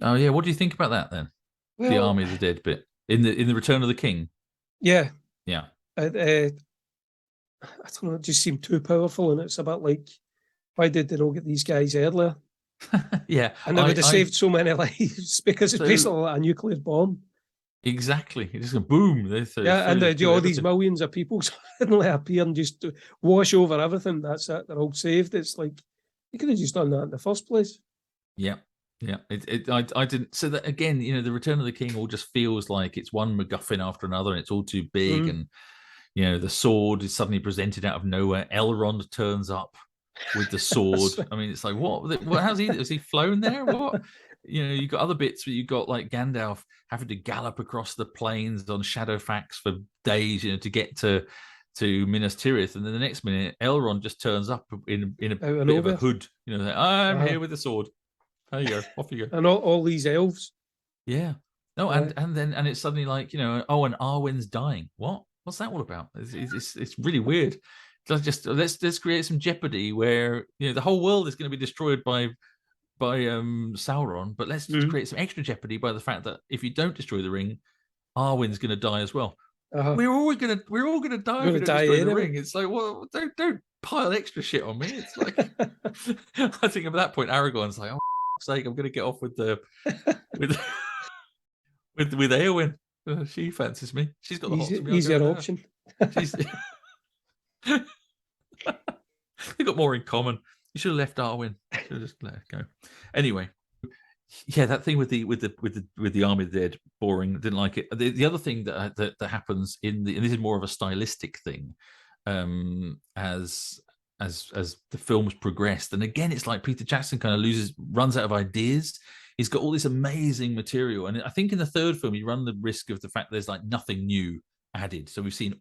Oh yeah, what do you think about that then? The Well, Army of the Dead bit in the Return of the King. yeah, Yeah, I don't know, it just seemed too powerful, and it's a bit like, why did they not get these guys earlier? yeah. And they would have saved so many lives because it's So- basically like a nuclear bomb. Exactly. It just goes boom. Yeah, and they all these millions of people suddenly appear and just wash over everything. That's it. They're all saved. It's like, you could have just done that in the first place. Yeah. Yeah. I didn't. So that again, the Return of the King all just feels like it's one MacGuffin after another, and it's all too big. And the sword is suddenly presented out of nowhere. Elrond turns up with the sword. I mean, it's like, what? How's he? Has he flown there? What? You got other bits where you got like Gandalf having to gallop across the plains on Shadowfax for days, to get to Minas Tirith, and then the next minute Elrond just turns up in a bit of a hood. Like, I'm here with the sword. There you go. Off you go. And all these elves. Yeah. No, and it's suddenly like, and Arwen's dying. What? What's that all about? It's really weird. Let's create some jeopardy where the whole world is going to be destroyed by Sauron, but let's just create some extra jeopardy by the fact that if you don't destroy the ring, Arwen's going to die as well. We're all gonna die if we don't destroy the ring. It's like, well, don't pile extra shit on me. It's like I think at that point Aragorn's like, oh, for sake, I'm gonna get off with with Eowyn. She fancies me. She's got the hots. Easier option. They've got more in common. You should have left Arwen. Should have just let her go. Anyway, yeah, that thing with the Army of the Dead, boring. Didn't like it. The other thing that happens and this is more of a stylistic thing, as the films progressed, and again, it's like Peter Jackson kind of runs out of ideas. He's got all this amazing material, and I think in the third film you run the risk of the fact there's like nothing new added. So we've seen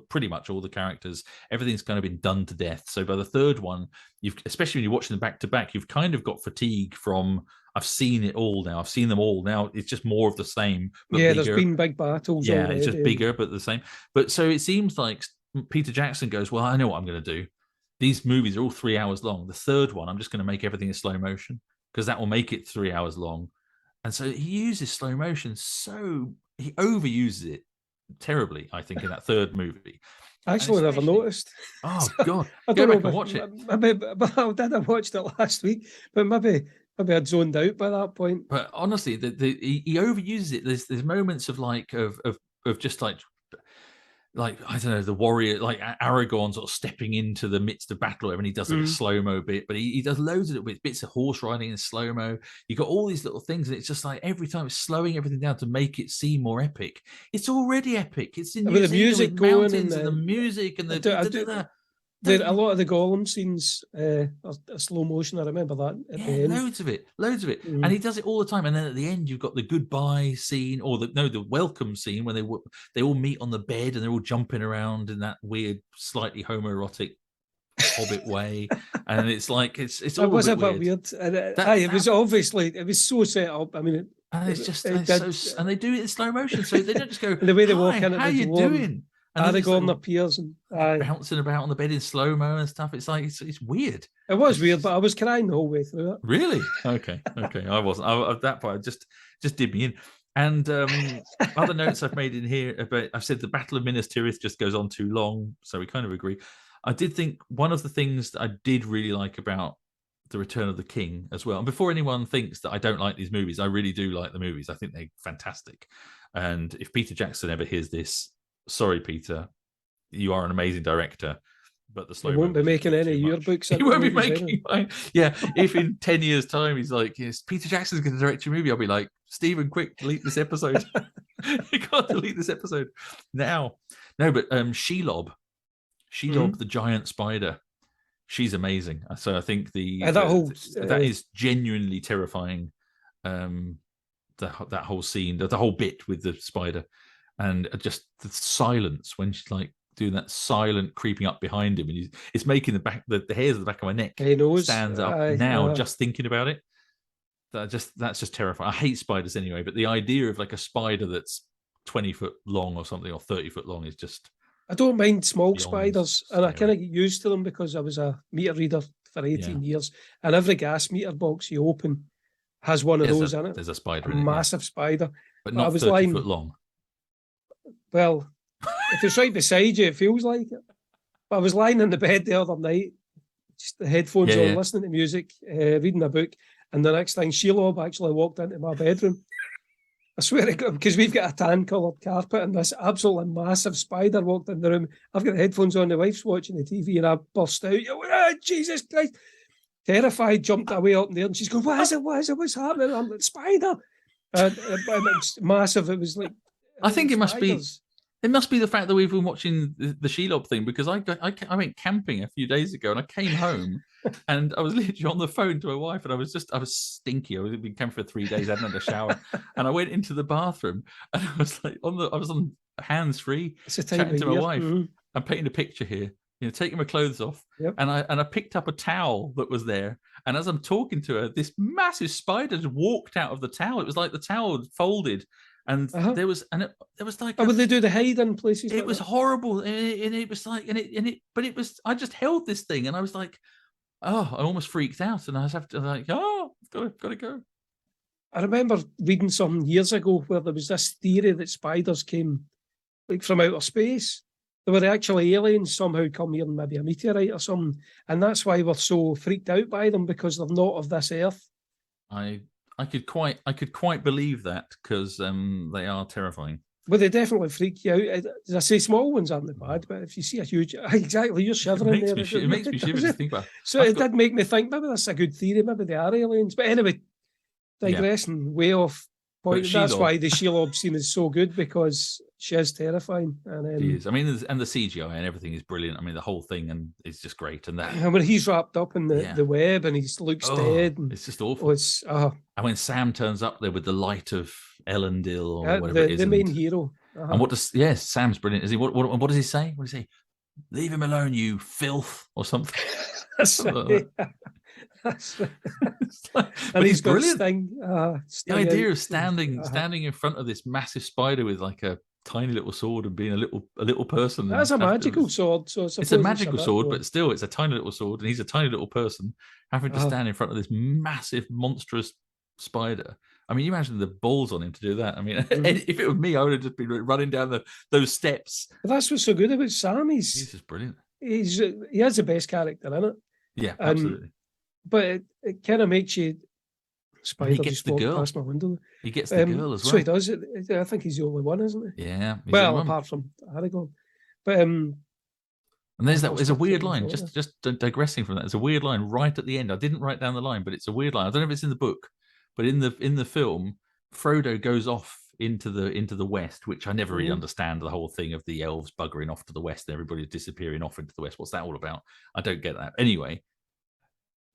pretty much all the characters. Everything's kind of been done to death. So by the third one, especially when you're watching them back to back, you've kind of got fatigue from, I've seen it all now. I've seen them all now. It's just more of the same. But yeah, bigger. There's been big battles. Yeah, already. It's just bigger, but the same. But so it seems like Peter Jackson goes, well, I know what I'm going to do. These movies are all 3 hours long. The third one, I'm just going to make everything in slow motion because that will make it 3 hours long. And so he uses slow motion he overuses it terribly, I think, in that third movie. I actually never noticed. Oh God! I don't know back and watch it. Maybe, but I did. I watched it last week, but maybe I'd zoned out by that point. But honestly, he overuses it. There's moments of just like I don't know, the warrior, like Aragorn sort of stepping into the midst of battle, and he does like a slow-mo bit, but he does loads of bits of horse riding in slow-mo. You got all these little things, and it's just like every time it's slowing everything down to make it seem more epic. It's already epic. It's in the music going and the music and a lot of the Gollum scenes are slow motion. I remember that at the end. Loads of it. And he does it all the time. And then at the end, you've got the goodbye scene, or the welcome scene when they all meet on the bed and they're all jumping around in that weird, slightly homoerotic Hobbit way. And it's like it's all a bit weird. And it was obviously so set up. I mean, and it's just and they do it in slow motion, so they don't just go. The way they walk in, how you doing? And Aragorn appears and bouncing about on the bed in slow mo and stuff. It's like it's weird. It was weird, but I was crying the whole way through it. Really? Okay. I wasn't. At that point, just did me in. And other notes I've made in here about, I've said the Battle of Minas Tirith just goes on too long, so we kind of agree. I did think one of the things that I did really like about The Return of the King as well, and before anyone thinks that I don't like these movies, I really do like the movies. I think they're fantastic. And if Peter Jackson ever hears this, sorry, Peter, you are an amazing director, but the slow. He won't be making any yearbooks. He won't be making mine. Yeah, if in 10 years' time he's like, yes, Peter Jackson's going to direct your movie, I'll be like, Stephen, quick, delete this episode. You can't delete this episode now. No, but Shelob, the giant spider, she's amazing. So I think that is genuinely terrifying. That whole scene, the whole bit with the spider. And just the silence when she's like doing that silent creeping up behind him, and it's making the hairs of the back of my neck stands up now just thinking about it. That's just terrifying. I hate spiders anyway, but the idea of like a spider that's 20 foot long or something, or 30 foot long, is just. I don't mind small spiders, and I kind of get used to them because I was a meter reader for 18 years, and every gas meter box you open has one of those in it. There's a spider A in it, yeah. massive spider. But But I not was 30 lying- foot long. Well, if it's right beside you, it feels like it. But I was lying in the bed the other night, just the headphones Yeah, on, yeah. listening to music, reading a book, and the next thing, Shelob actually walked into my bedroom. I swear to God, because we've got a tan-coloured carpet, and this absolutely massive spider walked in the room. I've got the headphones on, the wife's watching the TV, and I burst out, "Oh, Jesus Christ!" Terrified, jumped away up in there, and she's going, "What is it? What is it? What's happening?" I'm like, "Spider!" It's massive. It was like, I think it must be- spiders. It must be the fact that we've been watching the Shelob thing, because I went camping a few days ago and I came home and I was literally on the phone to my wife and I was stinky. I was been camping for 3 days, I hadn't had a shower, and I went into the bathroom and I was like I was on hands free, It's a time chatting of to my year. wife. Mhm. I'm painting a picture here, taking my clothes off, Yep. and I picked up a towel that was there, and as I'm talking to her, this massive spider just walked out of the towel. It was like the towel had folded, and Uh-huh. there was like Oh, would they do the hide in places? it like was that? horrible, and it was like, but it was. I just held this thing, and I was like, oh, I almost freaked out, and I was gotta go. I remember reading something years ago where there was this theory that spiders came like from outer space. They were actually aliens somehow come here, maybe a meteorite or something, and that's why we're so freaked out by them, because they're not of this earth. I could quite believe that, because they are terrifying. But they definitely freak you out. As I say, small ones aren't bad, but if you see a huge, exactly, you're shivering there. It makes me shiver to think about. So I've it did make me think maybe that's a good theory. Maybe they are aliens. But anyway, digressing way off point. That's Shelob- why the Shelob scene is so good, because she is terrifying. And It is. I mean, and the CGI and everything is brilliant. I mean, the whole thing and is just great. And that, when he's wrapped up in Yeah. the web and he looks dead, and it's just awful. it's And when Sam turns up there with the light of Elendil or whatever it is, the main hero. and what does Sam's brilliant. Is he? What does he say? What does he say? Leave him alone, you filth, or something. That's something like right. That's right. It's like- And but he's he's got brilliant. Sting. The Sting idea out. of standing in front of this massive spider with like a tiny little sword and being a little person. That's a and magical sword. So It's a magical sword, but still, it's a tiny little sword, and he's a tiny little person having to stand in front of this massive, monstrous spider. I mean, you imagine the balls on him to do that. I mean, if it was me, I would have just been running down those steps. that's what's so good about Sam. He's just brilliant. He has the best character in it, Yeah, And absolutely. but it kind of makes you. Spider gets just the walked girl. past my window. He gets the girl as well. So he does it. I think he's the only one, isn't he? Yeah. he's Well, the one. apart from Aragorn. But And there's I've a lost weird my line. train of Just digressing from that. There's a weird line right at the end. I didn't write down the line, but it's a weird line. I don't know if it's in the book, but in the film, Frodo goes off into the west, which I never really understand the whole thing of the elves buggering off to the west and everybody disappearing off into the west. What's that all about? I don't get that. Anyway,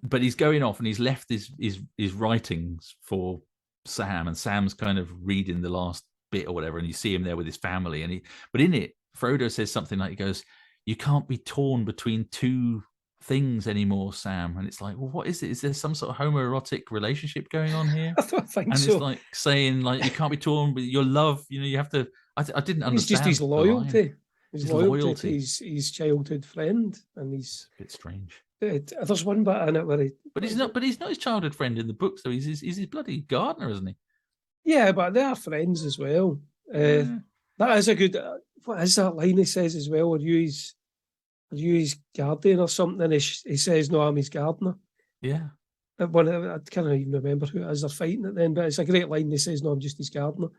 but he's going off and he's left his writings for Sam, and Sam's kind of reading the last bit or whatever, and you see him there with his family, but in it, Frodo says something like, he goes, "You can't be torn between two things anymore, Sam." And it's like, well, what is it? Is there some sort of homoerotic relationship going on here? I don't think And so. it's like saying, like, you can't be torn with your love. You have to. I didn't understand. It's just his the line. loyalty. His loyalty loyalty. to his childhood friend, and he's. A bit strange. There's one bit in it where he. But he's not his childhood friend in the book, so he's his bloody gardener, isn't he? Yeah, but they are friends as well. Yeah. That is a good. What is that line he says as well? Are you his guardian or something? And he says, "No, I'm his gardener." Yeah. I can't even remember who it is they're fighting at then, but it's a great line. He says, "No, I'm just his gardener."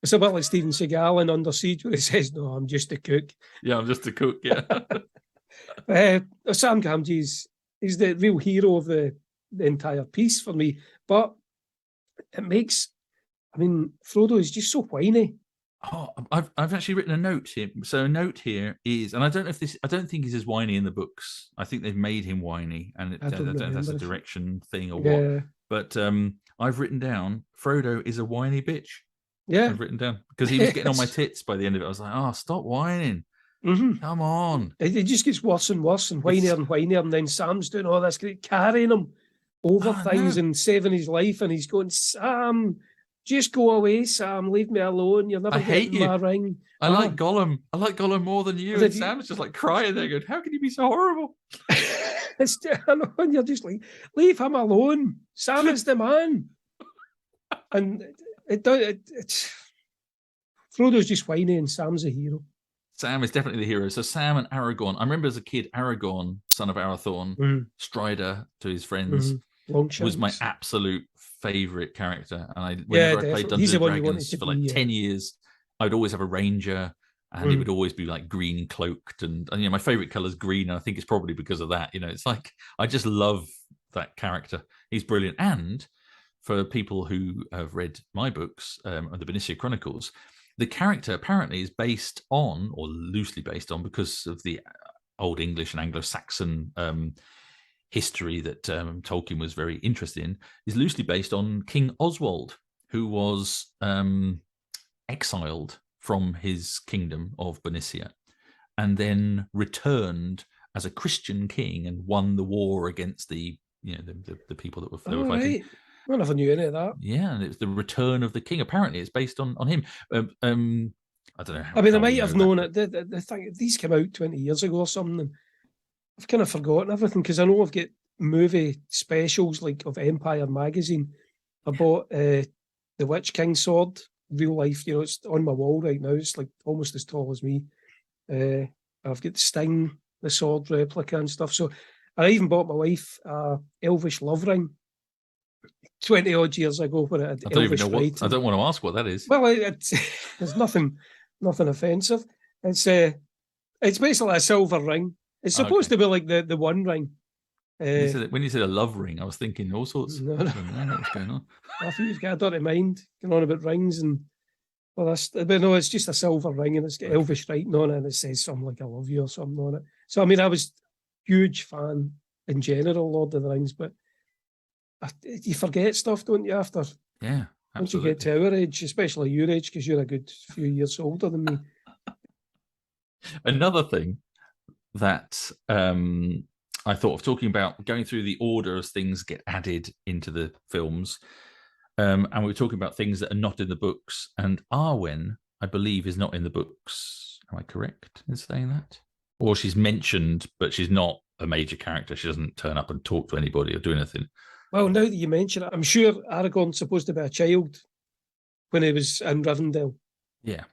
It's a bit like Steven Seagal in Under Siege, where he says, "No, I'm just a cook." Yeah, I'm just a cook. Yeah. Sam Gamgee he's the real hero of the entire piece for me. But it makes, I mean, Frodo is just so whiny. Oh, I've actually written a note here. So a note here is, and I don't know if I don't think he's as whiny in the books. I think they've made him whiny, and I don't know if that's a remember. direction thing or Yeah. what. But I've written down Frodo is a whiny bitch. Yeah. I've written down because he was getting on my Yes. tits by the end of it. I was like, oh, stop whining. hmm Come on. It just gets worse and worse and whinier and whinier. And then Sam's doing all this great, carrying him over I things know. and saving his life. And he's going, "Sam, just go away, Sam. Leave me alone. You're never I hate getting you. my ring." I like Gollum. I like Gollum more than you. But And if you- Sam's just like crying there, going, "How can you be so horrible?" I know, and you're just like, leave him alone. Sam is the man. And it's Frodo's just whiny and Sam's a hero. Sam is definitely the hero. So Sam and Aragorn. I remember as a kid, Aragorn, son of Arathorn, Strider to his friends, was my absolute favorite character. And whenever I played Dungeons and Dragons for like 10 years, I'd always have a ranger, and it would always be like green cloaked. And my favorite color is green. And I think it's probably because of that. It's like, I just love that character. He's brilliant. And for people who have read my books, the Bernicia Chronicles, the character apparently is based on, or loosely based on, because of the Old English and Anglo-Saxon history that Tolkien was very interested in, is loosely based on King Oswald, who was exiled from his kingdom of Bernicia and then returned as a Christian king and won the war against the people that were fighting. Right. I never knew any of that. Yeah, and it's the return of the king. Apparently, it's based on him. I don't know. I might have known it. The thing, these came out 20 years ago or something. And I've kind of forgotten everything because I know I've got movie specials like of Empire magazine. I bought The Witch King sword, real life. It's on my wall right now. It's like almost as tall as me. I've got Sting, the sword replica and stuff. So I even bought my wife a Elvish love ring 20 odd years ago. Where it had Elvish writing. I don't want to ask what that is. Well, there's nothing offensive. It's basically a silver ring. It's supposed to be like the One Ring. When you said a love ring, I was thinking all sorts. No. What's going on? I think you've got a dirty mind going on about rings and but no, it's just a silver ring and it's got Elvish writing on it and it says something like "I love you" or something on it. So I was huge fan in general, Lord of the Rings, but you forget stuff, don't you? After absolutely. Once you get to our age, especially your age, because you're a good few years older than me. Another thing that I thought of talking about, going through the order as things get added into the films, and we were talking about things that are not in the books. And Arwen, I believe, is not in the books. Am I correct in saying that? Or she's mentioned, but she's not a major character. She doesn't turn up and talk to anybody or do anything. Well, now that you mention it, I'm sure Aragorn's supposed to be a child when he was in Rivendell. Yeah.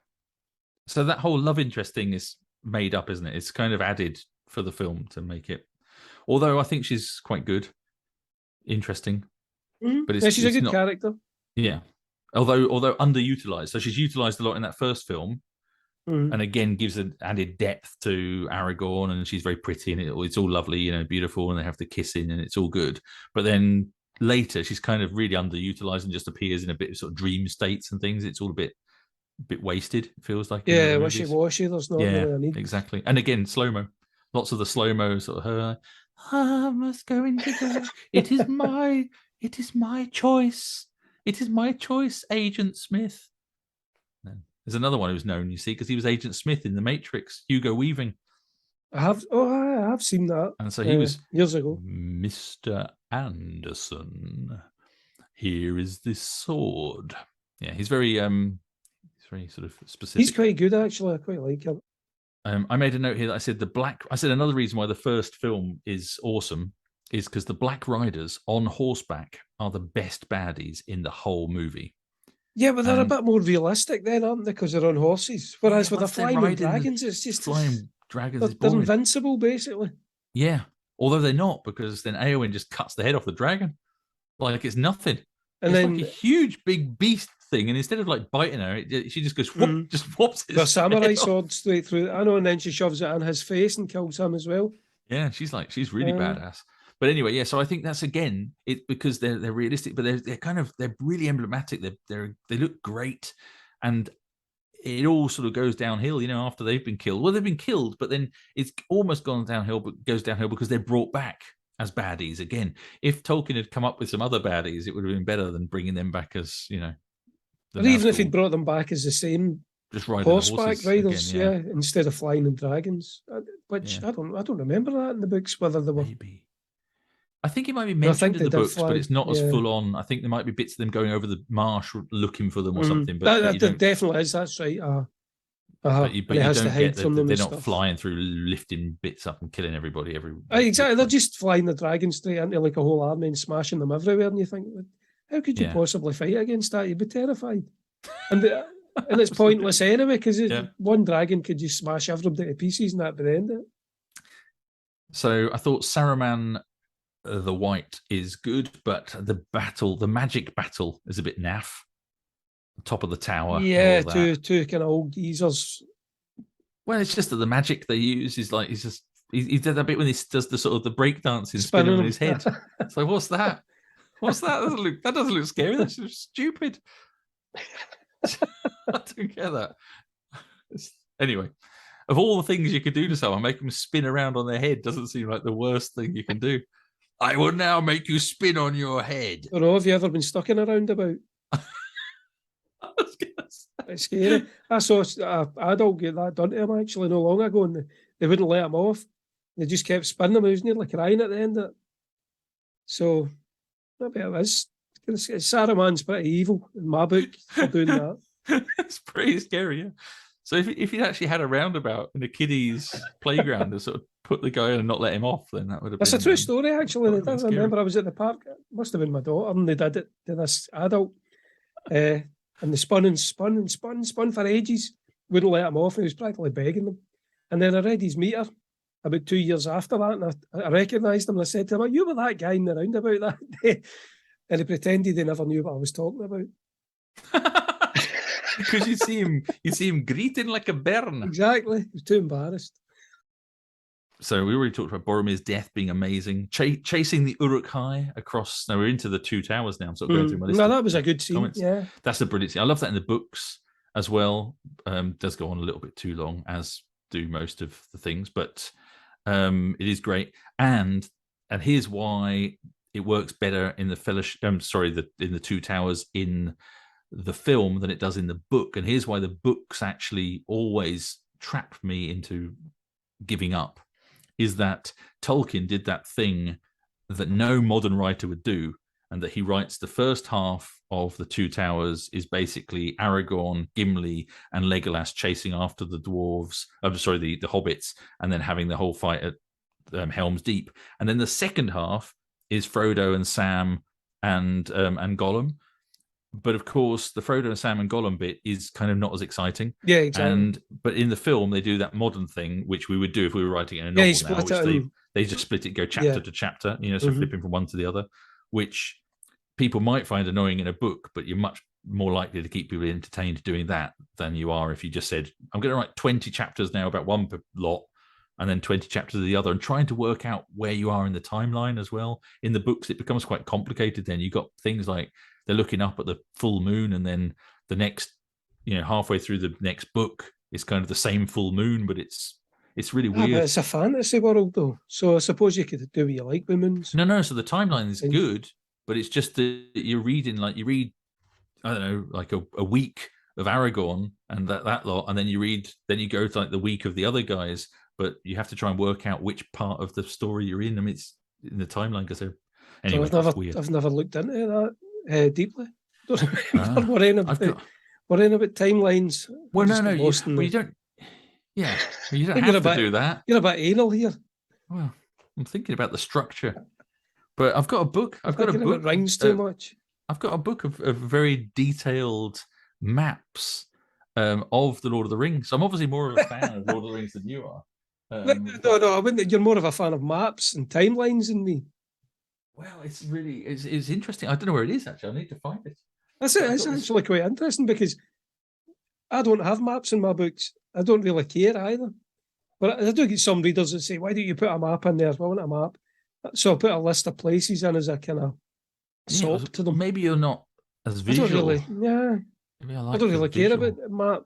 So that whole love interest thing is made up, isn't it? It's kind of added for the film to make it. Although I think she's quite good, interesting. But she's a good character. Yeah. Although underutilized. So she's utilized a lot in that first film. And again, gives an added depth to Aragorn, and she's very pretty, and it's all lovely, beautiful, and they have the kissing, and it's all good. But then later, she's kind of really underutilized and just appears in a bit of sort of dream states and things. It's all a bit wasted. It feels like. Yeah, wishy-washy. There's not really a need. Exactly. And again, slow mo. Lots of the slow mo sort of her. I must go into the. It is my choice. It is my choice, Agent Smith. There's another one who's known, you see, because he was Agent Smith in The Matrix, Hugo Weaving. I have seen that. And so he was years ago. Mr. Anderson, here is this sword. Yeah, he's very sort of specific. He's quite good, actually. I quite like him. I made a note here that I said another reason why the first film is awesome is because the Black Riders on horseback are the best baddies in the whole movie. Yeah, but they're a bit more realistic then, aren't they? Because they're on horses. Whereas with the flying dragons, it's just flying dragons. They're invincible, basically. Yeah, although they're not, because then Eowyn just cuts the head off the dragon, like it's nothing. And then like a huge big beast thing, and instead of like biting her, she just goes whoop, just whops it. The samurai sword straight through. I know, and then she shoves it in his face and kills him as well. Yeah, she's really badass. But anyway, yeah. So I think that's again it because they're realistic, but they're really emblematic. They look great, and it all sort of goes downhill, after they've been killed. Well, they've been killed, but then it's almost gone downhill, but goes downhill because they're brought back as baddies again. If Tolkien had come up with some other baddies, it would have been better than bringing them back as But even if he'd brought them back as the same. Just riding horseback riders, again, instead of flying in dragons. Which I don't remember that in the books. Whether they were. Maybe. I think it might be mentioned in the books, but it's not as full on. I think there might be bits of them going over the marsh looking for them or something. But that definitely is. That's right. But you don't get they're not flying through, lifting bits up and killing everybody. Exactly. They're just flying the dragon straight into like a whole army and smashing them everywhere. And you think, How could you Yeah. possibly fight against that? You'd be terrified. And it's pointless anyway, because Yeah. one dragon could just smash everybody to pieces and that'd be the end of it. So I thought Saruman the White is good, but the magic battle is a bit naff. Top of the tower. Yeah, all that. two kind of old geezers. Well, it's just that the magic they use is like he did that bit when he does the sort of the breakdancing, spinning Spinning on his head. So what's that? What's that? That doesn't look scary. That's just stupid. I don't get that. Anyway, of all the things you could do to someone, make them spin around on their head doesn't seem like the worst thing you can do. I will now make you spin on your head. I don't know, have you ever been stuck in a roundabout? It's scary. I saw an adult get that done to him actually not long ago, and they wouldn't let him off. They just kept spinning him. He was nearly crying at the end of it. So maybe it is. Saruman's pretty evil in my book for doing that. It's pretty scary, yeah. So if you'd actually had a roundabout in a kiddie's playground to sort of put the guy in and not let him off, then that would have been... That's a true story, actually. I scary. remember I was at the park. It must have been my daughter, and they did it to this adult. And they spun for ages. Wouldn't let him off. He was practically begging them. And then I read his meter about 2 years after that, and I recognised him, and I said to him, you were that guy in the roundabout that day. And he pretended he never knew what I was talking about. Because you see him greeting like a bairn. Exactly. He was too embarrassed. So we already talked about Boromir's death being amazing. Chasing the Uruk-hai across. Now we're into the two towers now. I'm sort of going through my list. No, that was a good scene. Comments. Yeah, that's a brilliant scene. I love that in the books as well. Does go on a little bit too long, as do most of the things, but it is great. And here's why it works better in the Fellowship. In the Two Towers in the film than it does in the book. And here's why the books actually always trap me into giving up. Is that Tolkien did that thing that no modern writer would do, and that he writes the first half of the Two Towers is basically Aragorn, Gimli, and Legolas chasing after the dwarves. The hobbits, and then having the whole fight at Helm's Deep. And then the second half is Frodo and Sam and Gollum. But of course, the Frodo and Sam and Gollum bit is kind of not as exciting. Yeah, exactly. But in the film, they do that modern thing, which we would do if we were writing in a novel now, which they just split it, go chapter to chapter, so flipping from one to the other, which people might find annoying in a book, but you're much more likely to keep people entertained doing that than you are if you just said, I'm going to write 20 chapters now about one lot, and then 20 chapters of the other, and trying to work out where you are in the timeline as well. In the books, it becomes quite complicated then. You've got things like they're looking up at the full moon, and then the next, halfway through the next book is kind of the same full moon, but it's really weird. But it's a fantasy world, though. So I suppose you could do what you like with moons. No. So the timeline is good, but it's just that you're reading, you read, I don't know, like a week of Aragorn and that lot, and then you go to the week of the other guys, but you have to try and work out which part of the story you're in. I mean, it's in the timeline because they're... Anyway, so I've never looked into that deeply. Don't remember worrying about timelines. Well, no, you don't. Yeah, you don't have to do that. You're a bit anal here. Well, I'm thinking about the structure, but I've got a book. I've got a book. It rings too much. I've got a book of very detailed maps of the Lord of the Rings. I'm obviously more of a fan of Lord of the Rings than you are. No, I wouldn't. You're more of a fan of maps and timelines than me. Well, it's interesting. I don't know where it is, actually. I need to find it. That's it. It's actually quite interesting because I don't have maps in my books. I don't really care either. But I do get some readers that say, why don't you put a map in there? Well, I want a map. So I'll put a list of places in as a kind of salt to them. Maybe you're not as visual. I don't really care about the map.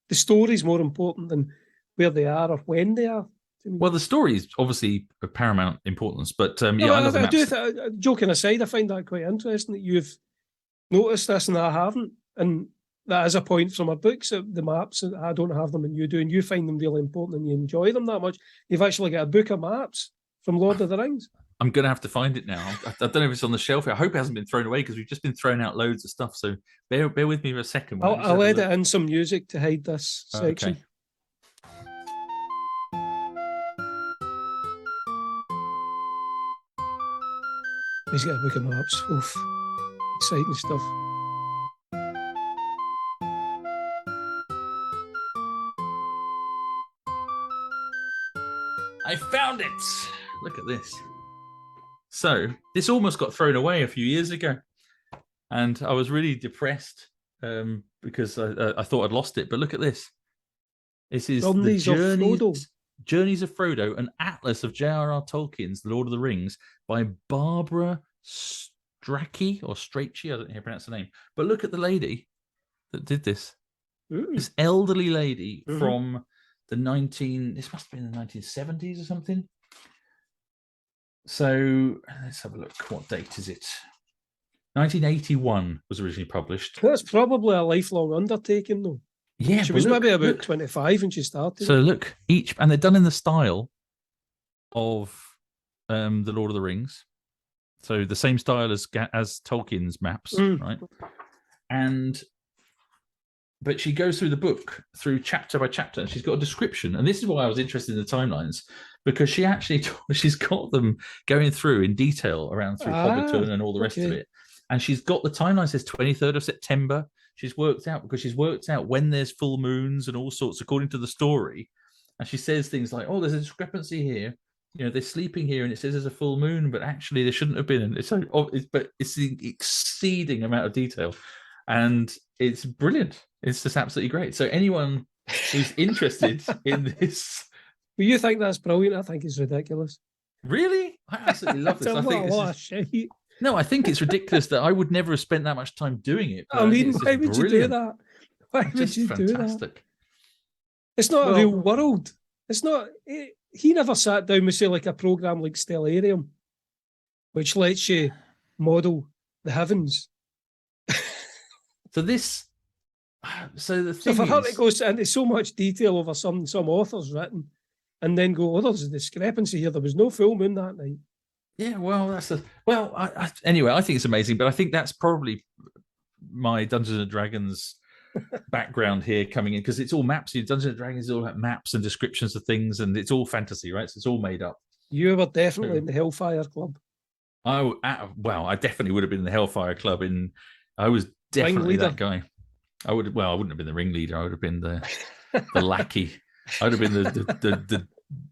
The story's more important than where they are or when they are. Well, the story is obviously of paramount importance, but I love the maps. Joking aside, I find that quite interesting that you've noticed this and I haven't, and that is a point from our books. The maps, I don't have them, and you do, and you find them really important, and you enjoy them that much. You've actually got a book of maps from Lord of the Rings. I'm going to have to find it now. I don't know if it's on the shelf. I hope it hasn't been thrown away because we've just been throwing out loads of stuff. So bear with me for a second. I'll edit in some music to hide this section. Okay. He's got a book of maps. Oof. Exciting stuff. I found it. Look at this. So this almost got thrown away a few years ago, and I was really depressed because I thought I'd lost it. But look at this. This is Journeys of Frodo. Journeys of Frodo, an atlas of J.R.R. Tolkien's The Lord of the Rings by Barbara Strachey or Strachey. I don't know how to pronounce the name. But look at the lady that did this. Ooh. This elderly lady from this must have been the 1970s or something. So let's have a look. What date is it? 1981 was originally published. That's probably a lifelong undertaking, though. Yeah, she was maybe about 25 when she started. So look, and they're done in the style of The Lord of the Rings. So the same style as Tolkien's maps, right? But she goes through the book through chapter by chapter, and she's got a description. And this is why I was interested in the timelines, because she's got them going through in detail around through Hobbiton and all the rest of it. And she's got the timeline says 23rd of September. She's worked out when there's full moons and all sorts according to the story. And she says things like, "Oh, there's a discrepancy here. You know, they're sleeping here, and it says there's a full moon, but actually there shouldn't have been." And it's the exceeding amount of detail, and it's brilliant. It's just absolutely great. So anyone who's interested in this, well, you think that's brilliant? I think it's ridiculous. Really, I absolutely love this. I think shit. No, I think it's ridiculous that I would never have spent that much time doing it. I mean, why would you do that? Why would you do that? It's not a real world. It's not. He never sat down with, say, like a program like Stellarium, which lets you model the heavens. So the thing for her to go into so much detail over some authors written, and then go, "Oh, there's a discrepancy here. There was no full moon that night." Yeah, well, anyway, I think it's amazing, but I think that's probably my Dungeons and Dragons background here coming in, because it's all maps. Dungeons and Dragons is all about maps and descriptions of things, and it's all fantasy, right? So it's all made up. You were definitely in the Hellfire Club. I definitely would have been in the Hellfire Club. I was definitely that guy. I wouldn't have been the ringleader. I would have been the lackey. I would have been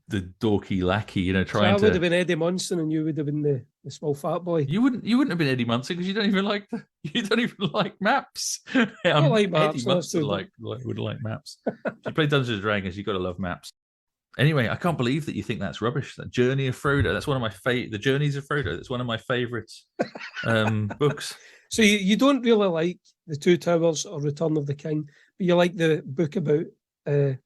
the dorky lackey, you know, trying to. I would have been Eddie Munson, and you would have been the small fat boy. You wouldn't have been Eddie Munson because you don't even like maps. I like maps. Eddie Munson would like maps. If you play Dungeons and Dragons, you've got to love maps. Anyway, I can't believe that you think that's rubbish. That Journey of Frodo. That's one of my favorite. The Journeys of Frodo. That's one of my favorite books. So you don't really like The Two Towers or Return of the King, but you like the book about the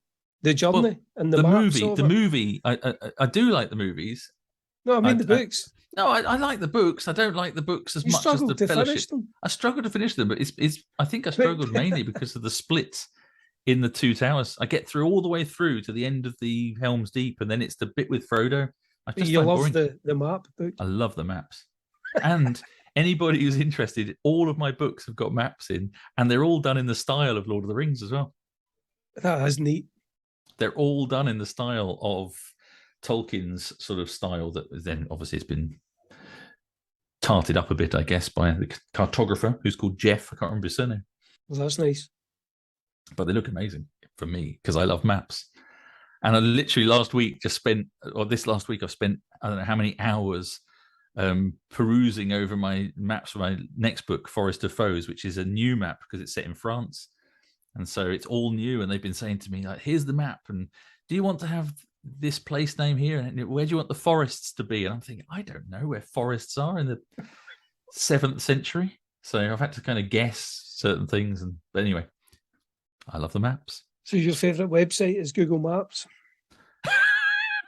journey and the maps movie. The movie. I do like the movies. No, I mean the books. I like the books. I don't like the books as much as the Fellowship. I struggled to finish them, but it's. I think I struggled mainly because of the split in the Two Towers. I get through all the way through to the end of the Helm's Deep, and then it's the bit with Frodo. You love the map book. I love the maps, and anybody who's interested, all of my books have got maps in, and they're all done in the style of Lord of the Rings as well. That is neat. They're all done in the style of Tolkien's sort of style that then obviously has been tarted up a bit, I guess, by the cartographer who's called Jeff. I can't remember his surname. Well, that's nice. But they look amazing for me because I love maps. And I literally this last week, I've spent, I don't know how many hours perusing over my maps for my next book, Forest of Foes, which is a new map because it's set in France. And so it's all new. And they've been saying to me, like, here's the map. And do you want to have this place name here? And where do you want the forests to be? And I'm thinking, I don't know where forests are in the 7th century. So I've had to kind of guess certain things. But anyway, I love the maps. So your favourite website is Google Maps?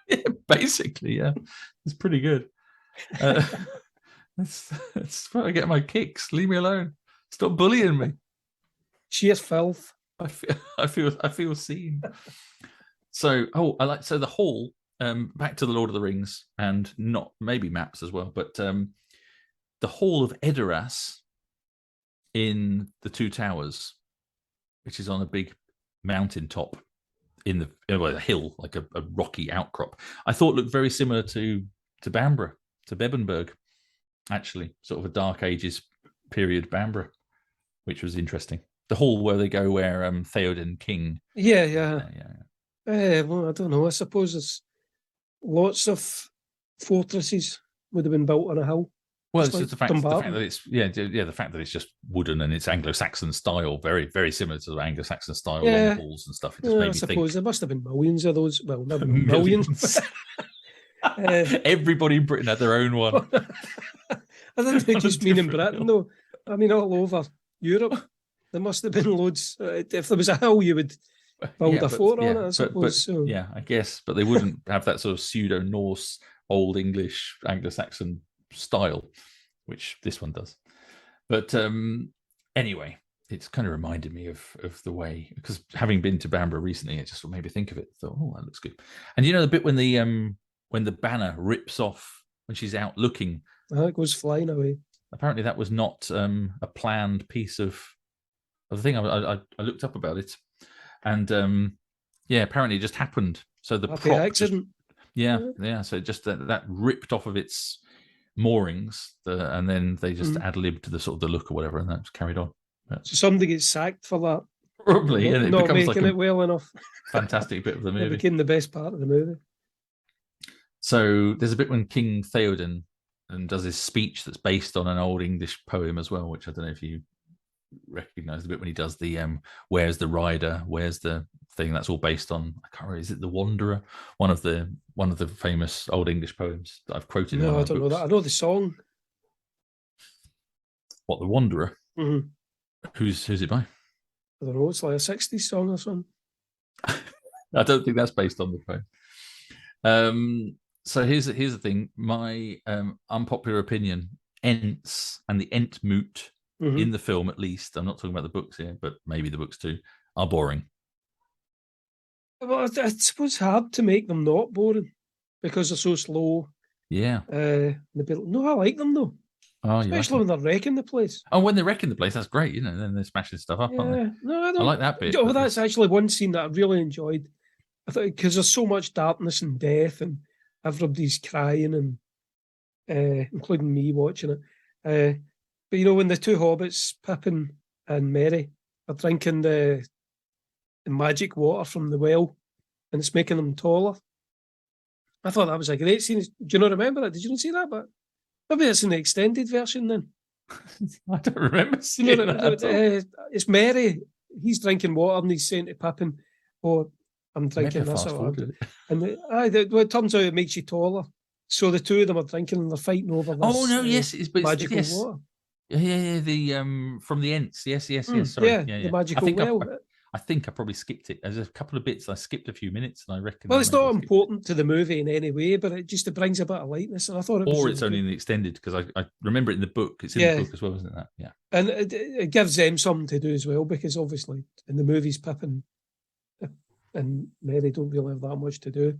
Yeah, basically, yeah. It's pretty good. That's where I get my kicks. Leave me alone. Stop bullying me. Sheer filth. I feel seen. So the hall. Back to the Lord of the Rings, and not maybe maps as well, but the Hall of Edoras in the Two Towers, which is on a big mountain top in a hill, like a rocky outcrop. I thought looked very similar to Bamborough, to Bebbanburg. actually, sort of a Dark Ages period Bamborough, which was interesting. The hall where they go, where Theoden King. Yeah. Yeah. Well, I don't know. I suppose there's lots of fortresses would have been built on a hill. Well, Just it's like just the fact Dumbarton. that it's the fact that it's just wooden and it's Anglo-Saxon style, very very similar to the Anglo-Saxon style Yeah. long halls and stuff. It just I made me suppose think there must have been millions of those. Well, maybe not millions. Everybody in Britain had their own one. I didn't On a just mean in different Britain, hill. though. I mean, all over Europe, there must have been loads. If there was a hill, you would build a fort on it, I suppose. So. Yeah, I guess, but they wouldn't have that sort of pseudo-Norse, Old English, Anglo-Saxon style, which this one does. But anyway, it's kind of reminded me of the way, because having been to Bamborough recently, it just made me think of it. Thought, oh, that looks good. And you know the bit when the banner rips off when she's out looking, It goes flying away. apparently that was not a planned piece of the thing. I looked up about it, and apparently it just happened. So the Happy prop accident. so just that ripped off of its moorings, and then they just ad-libbed to the sort of the look or whatever, and that's carried on. So somebody gets sacked for that. Probably, and it not becomes making like it well enough. fantastic bit of the It movie. became the best part of the movie. So there's a bit when King Theoden does his speech that's based on an old English poem as well, which I don't know if you recognize the bit when he does the where's the rider, where's the thing, that's all based on, I can't remember, is it The Wanderer, one of the famous old English poems that I've quoted. No, I don't know that. I know the song. What, The Wanderer? Mm-hmm. Who's it by? I don't know. It's like a 60s song or something. I don't think that's based on the poem. So here's the thing. My unpopular opinion: Ents and the Entmoot in the film, at least. I'm not talking about the books here, but maybe the books too, are boring. Well, I suppose it's hard to make them not boring because they're so slow. Yeah. No, I like them though. Oh, especially when they're wrecking the place. Oh, when they're wrecking the place, that's great. You know, then they're smashing stuff up, aren't they? No, I don't. I like that bit. Oh, that's actually one scene that I really enjoyed. I thought because there's so much darkness and death, and everybody's crying, and including me watching it. But you know, when the two hobbits, Pippin and Merry, are drinking the magic water from the well, and it's making them taller. I thought that was a great scene. Do you not remember that? Did you not see that? But maybe it's in the extended version then. I don't remember seeing that. It's Merry. He's drinking water and he's saying to Pippin, "Oh, I'm drinking this." And it turns out it makes you taller. So the two of them are drinking and they're fighting over this. Oh no, yes, magical water. Yeah, the from the Ents. Yes. Sorry. The magical well. I think I probably skipped it. There's a couple of bits I skipped a few minutes, and I reckon. Well, it's not important to the movie in any way, but it brings a bit of lightness, and I thought it was. Or it's only in the extended because I remember it in the book. It's in the book as well, isn't it? That? Yeah. And it gives them something to do as well, because obviously in the movies, Pippin and Merry don't really have that much to do.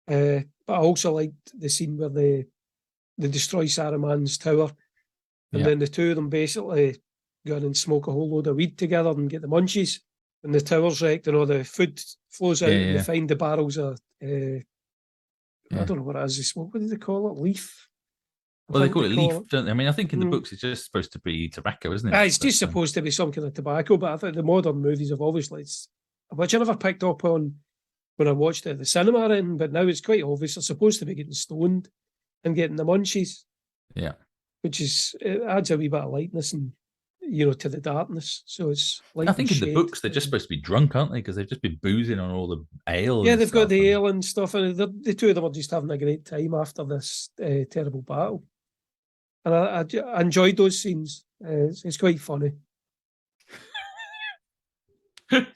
But I also liked the scene where they destroy Saruman's tower, and then the two of them basically go in and smoke a whole load of weed together and get the munchies. And the tower's wrecked and all the food flows out and they find the barrels of, I don't know what it is they smoke. What do they call it? Leaf? Well, they call it leaf, don't they? I mean, I think in the books it's just supposed to be tobacco, isn't it? It's just supposed to be some kind of tobacco, but I think the modern movies have obviously, which I never picked up on when I watched it at the cinema, but now it's quite obvious they're supposed to be getting stoned and getting the munchies. Yeah. Which it adds a wee bit of lightness and, to the darkness. So it's like I think in the books they're just supposed to be drunk, aren't they? Because they've just been boozing on all the ale. Yeah, they've got the ale and stuff, and the two of them are just having a great time after this terrible battle. And I enjoyed those scenes. It's quite funny. I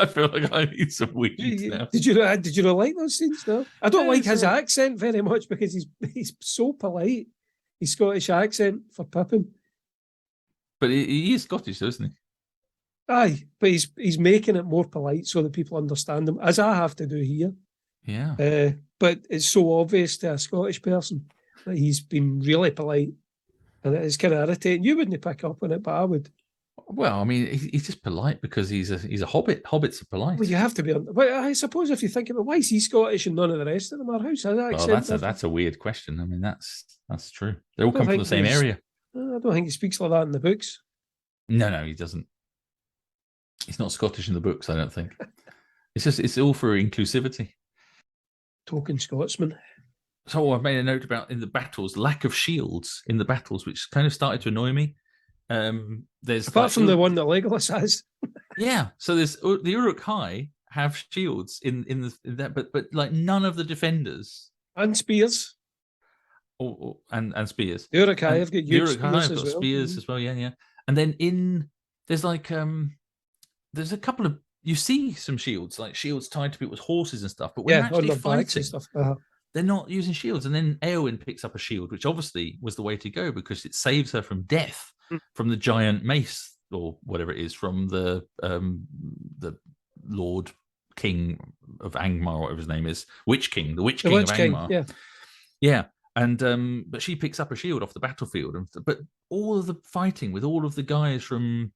feel like I need some weed now. Did you not like those scenes? No, I don't like his accent very much because he's so polite. His Scottish accent for Pippin. But he is Scottish, though, isn't he? Aye, but he's making it more polite so that people understand him, as I have to do here. Yeah. But it's so obvious to a Scottish person that he's been really polite, and it's kind of irritating. You wouldn't pick up on it, but I would. Well, I mean, he's just polite because he's a hobbit. Hobbits are polite. Well, you have to be on. But I suppose if you think about why is he Scottish and none of the rest of them are, how's that Well, accent? that's a weird question. I mean, that's true. They all don't come from the think same he's- area. I don't think he speaks like that in the books. No, he doesn't. He's not Scottish in the books, I don't think. It's all for inclusivity. Token Scotsman. So I've made a note about in the battles, lack of shields in the battles, which kind of started to annoy me. There's Apart from the one that Legolas has. Yeah, so there's the Uruk-hai have shields in that, but like none of the defenders And spears. and spears. The Uruk-hai have got The huge Uruk-hai spears have as got well. spears as well. Yeah. And then there's like there's a couple of you see some shields, like shields tied to people's horses and stuff, but when they're Yeah, on actually their backs fighting, and stuff. they're not using shields. And then Eowyn picks up a shield, which obviously was the way to go because it saves her from death from the giant mace or whatever it is from the Lord King of Angmar, whatever his name is, Witch King, the Witch King of Angmar. Yeah. And but she picks up a shield off the battlefield, but all of the fighting with all of the guys from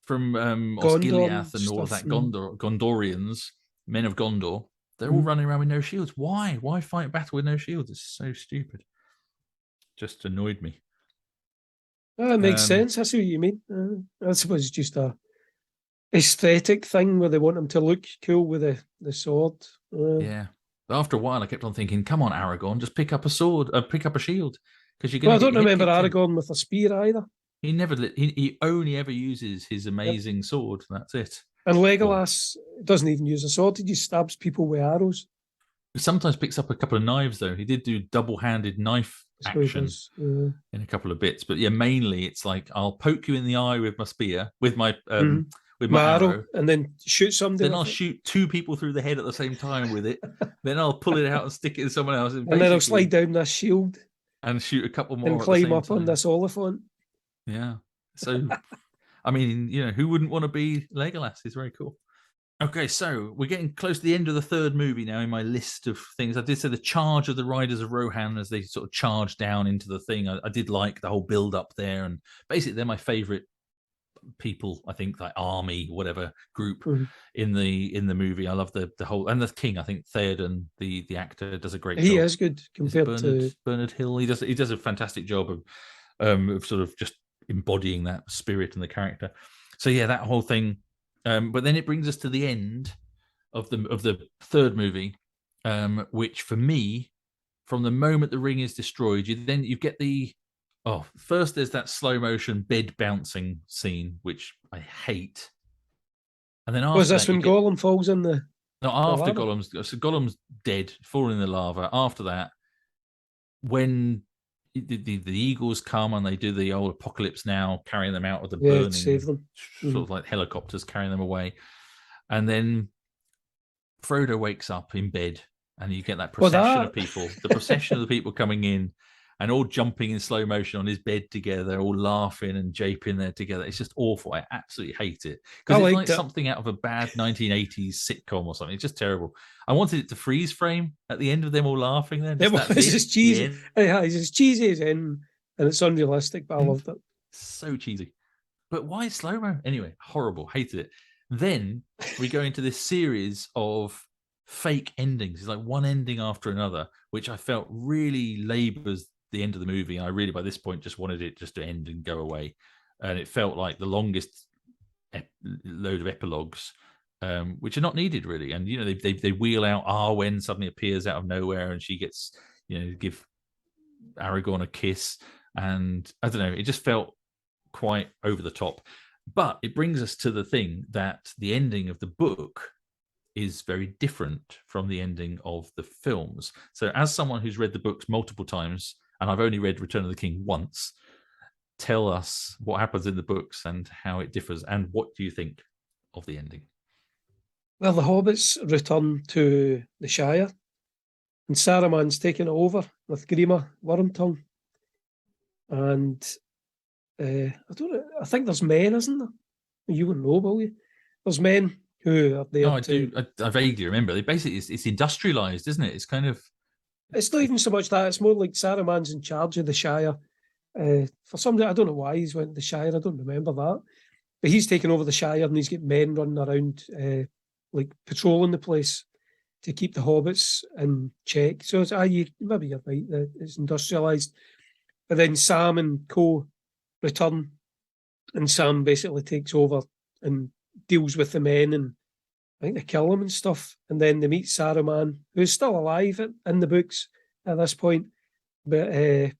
Osgiliath and all of that Gondorians, men of Gondor, they're all running around with no shields. Why? Why fight battle with no shields? It's so stupid. Just annoyed me. That makes sense. I see what you mean. I suppose it's just a aesthetic thing where they want him to look cool with the sword. Yeah. But after a while, I kept on thinking, "Come on, Aragorn, just pick up a sword, pick up a shield." Because you're going. Well, I don't remember Aragorn with a spear either. He never. He only ever uses his amazing sword. That's it. And Legolas doesn't even use a sword; he just stabs people with arrows. He sometimes picks up a couple of knives, though. He did do double-handed knife action in a couple of bits, but yeah, mainly it's like I'll poke you in the eye with my spear, with my arrow, and then shoot somebody. Then I'll shoot two people through the head at the same time with it. Then I'll pull it out and stick it in someone else, and then I'll slide down this shield and shoot a couple more and climb up on this Oliphant. Yeah. So, I mean, who wouldn't want to be Legolas? He's very cool. Okay, so we're getting close to the end of the third movie now in my list of things. I did say the charge of the Riders of Rohan as they sort of charge down into the thing. I did like the whole build up there, and basically they're my favorite people. I think like army, whatever group in the movie. I love the whole, and the king. I think Theoden, the actor, does a great job. He is good compared to Bernard Hill. He does a fantastic job of sort of just embodying that spirit and the character. So yeah, that whole thing. But then it brings us to the end of the third movie, which for me, from the moment the ring is destroyed, you get first there's that slow motion bed bouncing scene, which I hate, and then after was this when Gollum falls in the? No, after Gollum's dead, falling in the lava. After that, when the eagles come and they do the old apocalypse now, carrying them out of the burning, save them. Sort of like helicopters carrying them away, and then Frodo wakes up in bed, and you get that procession of people, the procession of the people coming in, and all jumping in slow motion on his bed together, all laughing and japing there together. It's just awful. I absolutely hate it because it's like something out of a bad 1980s sitcom or something. It's just terrible. I wanted it to freeze frame at the end of them all laughing. Then it's just cheesy. It's as cheesy as in, and it's unrealistic. But I loved it. So cheesy. But why slow mo? Anyway, horrible. Hated it. Then we go into this series of fake endings. It's like one ending after another, which I felt really labors the end of the movie. I really, by this point, just wanted it just to end and go away. And it felt like the longest load of epilogues, which are not needed really. And they wheel out Arwen suddenly appears out of nowhere, and she gets give Aragorn a kiss, and I don't know. It just felt quite over the top. But it brings us to the thing that the ending of the book is very different from the ending of the films. So as someone who's read the books multiple times, and I've only read Return of the King once, tell us what happens in the books and how it differs, and what do you think of the ending? Well, the hobbits return to the Shire, and Saruman's taken it over with Grima Wormtongue. And I think there's men, isn't there? You wouldn't know, will you? There's men who are there. No, I do. I vaguely remember. They basically, it's industrialized, isn't it? It's kind of. It's not even so much that. It's more like Saruman's in charge of the Shire, For somebody, I don't know why he's went to the Shire. I don't remember that, but he's taken over the Shire and he's got men running around like patrolling the place to keep the hobbits in check. So it's, maybe you're right, that it's industrialised. But then Sam and co return, and Sam basically takes over and deals with the men, and I think they kill him and stuff. And then they meet Saruman, who's still alive in the books at this point. But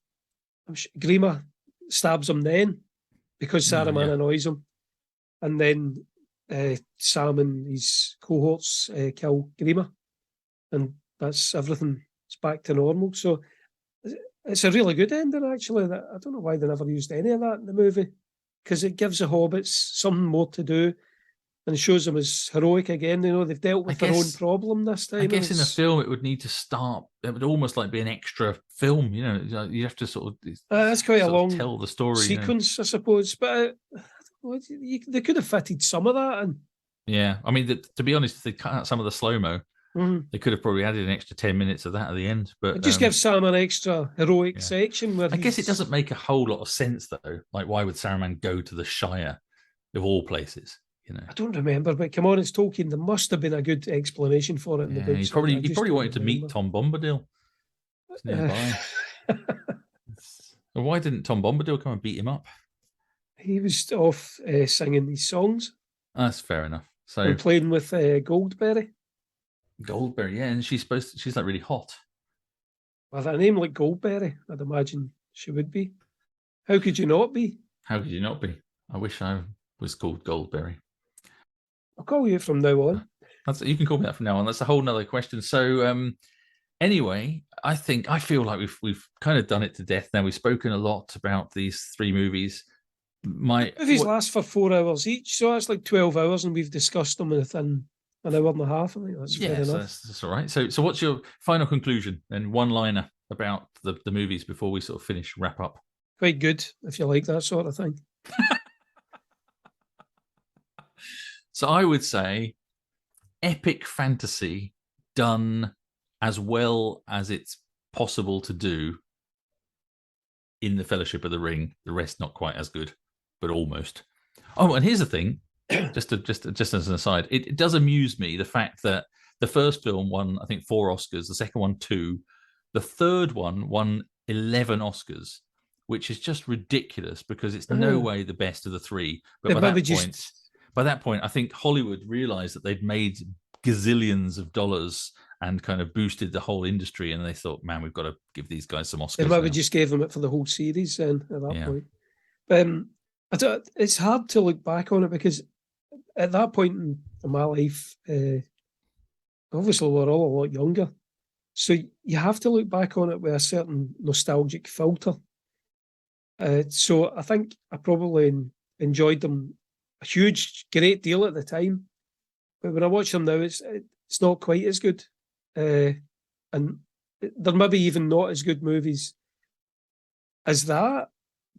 Grima stabs him then because Saruman annoys him. And then Sam and his cohorts kill Grima. And that's everything. It's back to normal. So it's a really good ending, actually. I don't know why they never used any of that in the movie, because it gives the hobbits something more to do and shows them as heroic again. You know, they've dealt with their own problem this time. I guess in the film it would need to start. It would almost like be an extra film. You know, you have to sort of. That's quite a long tell the story sequence, I suppose. But they could have fitted some of that in. Yeah, I mean, to be honest, if they cut out some of the slow mo, they could have probably added an extra 10 minutes of that at the end. But it just gives Sam an extra heroic section. Where I guess it doesn't make a whole lot of sense, though. Like, why would Saruman go to the Shire, of all places? You know, I don't remember, but come on, it's Tolkien. There must have been a good explanation for it in the books. He probably wanted to meet Tom Bombadil. Nearby. Well, why didn't Tom Bombadil come and beat him up? He was off singing these songs. That's fair enough. So and playing with Goldberry. Goldberry, yeah, and she's like really hot. With a name like Goldberry, I'd imagine she would be. How could you not be? How could you not be? I wish I was called Goldberry. I'll call you from now on. You can call me that from now on. That's a whole nother question. So anyway, I feel like we've kind of done it to death now. We've spoken a lot about these three movies. Movies last for 4 hours each, so that's like 12 hours, and we've discussed them within an hour and a half. I think that's fair enough. That's all right. So what's your final conclusion and one-liner about the movies before we sort of wrap up? Quite good, if you like that sort of thing. So I would say epic fantasy done as well as it's possible to do in the Fellowship of the Ring. The rest not quite as good, but almost. Oh, and here's the thing, just as an aside, it does amuse me the fact that the first film won, I think, 4 Oscars, the second one 2, the third one won 11 Oscars, which is just ridiculous because it's no way the best of the three. But by that point, I think Hollywood realized that they'd made gazillions of dollars and kind of boosted the whole industry, and they thought, man, we've got to give these guys some Oscars. They maybe just gave them it for the whole series then at that point. It's hard to look back on it because at that point in my life, obviously we're all a lot younger. So you have to look back on it with a certain nostalgic filter. So I think I probably enjoyed them a great deal at the time. But when I watch them now, it's not quite as good. And there may be even not as good movies as that.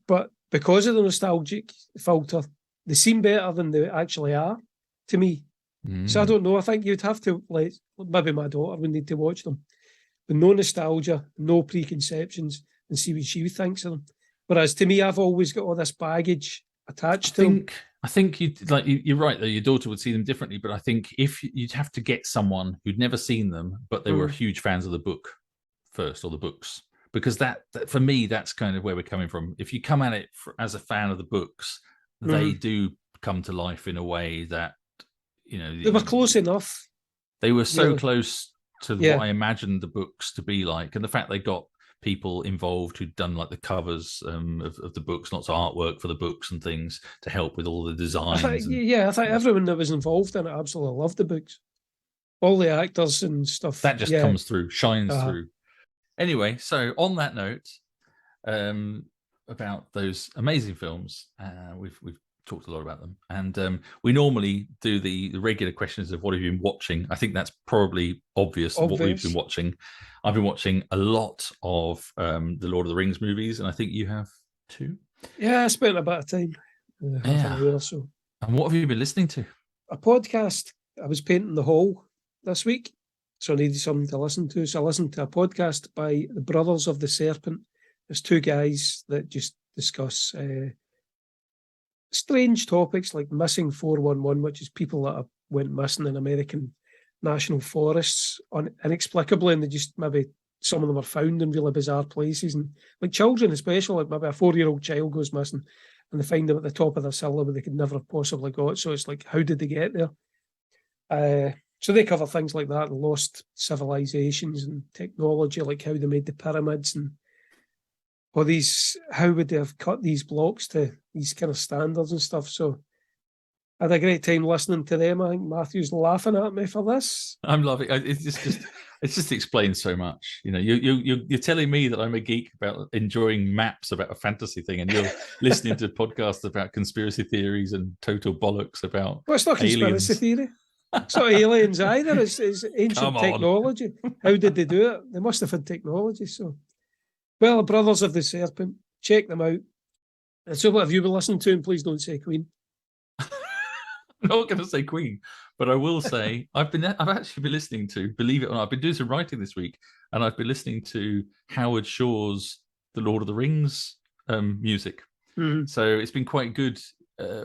But because of the nostalgic filter, they seem better than they actually are to me. So I don't know. I think you'd have to, maybe my daughter would need to watch them with no nostalgia, no preconceptions, and see what she thinks of them. Whereas to me, I've always got all this baggage attached to them. I think you're right, though. Your daughter would see them differently, but I think if you'd have to get someone who'd never seen them, but they were huge fans of the book first, or the books, because that for me, that's kind of where we're coming from. If you come at it as a fan of the books, they do come to life in a way that, you know, they were close enough. They were so close to what I imagined the books to be like, and the fact they got people involved who'd done like the covers of the books, lots of artwork for the books and things to help with all the designs. I think everyone that was involved in it absolutely loved the books. All the actors and stuff. That just comes through, shines through. Anyway, so on that note, about those amazing films, we've talked a lot about them, and we normally do the regular questions of what have you been watching. I think that's probably obvious. What we've been watching. I've been watching a lot of the Lord of the Rings movies, and I think you have too. Yeah, I spent a bit of time, half an hour or so. And what have you been listening to? A podcast. I was painting the hall this week, so I needed something to listen to. So I listened to a podcast by the Brothers of the Serpent, There's two guys that just discuss strange topics like missing 411, which is people that went missing in American national forests inexplicably, and they just maybe some of them are found in really bizarre places, and like children especially, like maybe a 4-year-old child goes missing and they find them at the top of their cellar where they could never have possibly got. So it's like, how did they get there? So they cover things like that, and lost civilizations and technology, like how they made the pyramids and all these, how would they have cut these blocks to these kind of standards and stuff. So I had a great time listening to them. I think Matthew's laughing at me for this. I'm loving it. It just explains so much. You know, you're telling me that I'm a geek about enjoying maps about a fantasy thing, and you're listening to podcasts about conspiracy theories and total bollocks about Well, it's not aliens. conspiracy theory. It's not aliens either. It's ancient technology. How did they do it? They must have had technology. So, well, Brothers of the Serpent, check them out. And so what have you been listening to? And please don't say Queen. I'm not going to say Queen, but I will say I've actually been listening to, believe it or not, I've been doing some writing this week, and I've been listening to Howard Shore's The Lord of the Rings music. Mm-hmm. So it's been quite good,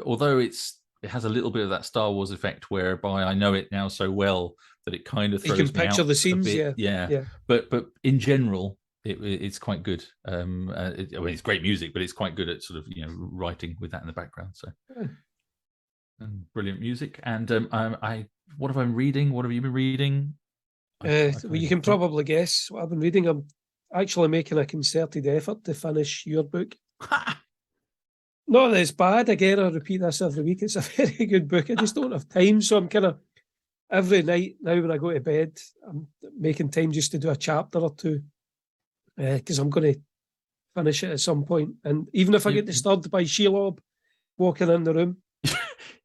although it has a little bit of that Star Wars effect, whereby I know it now so well that it kind of throws you can me picture out the scenes, a bit. Yeah. But in general, it's quite good. I mean, it's great music, but it's quite good at sort of writing with that in the background. So. Brilliant music. And what have I been reading? What have you been reading? Well, you can probably guess what I've been reading. I'm actually making a concerted effort to finish your book. Not that it's bad. Again, I repeat this every week. It's a very good book. I just don't have time. So I'm kind of every night now when I go to bed, I'm making time just to do a chapter or two, because I'm going to finish it at some point. And even if I get disturbed by Shelob walking in the room,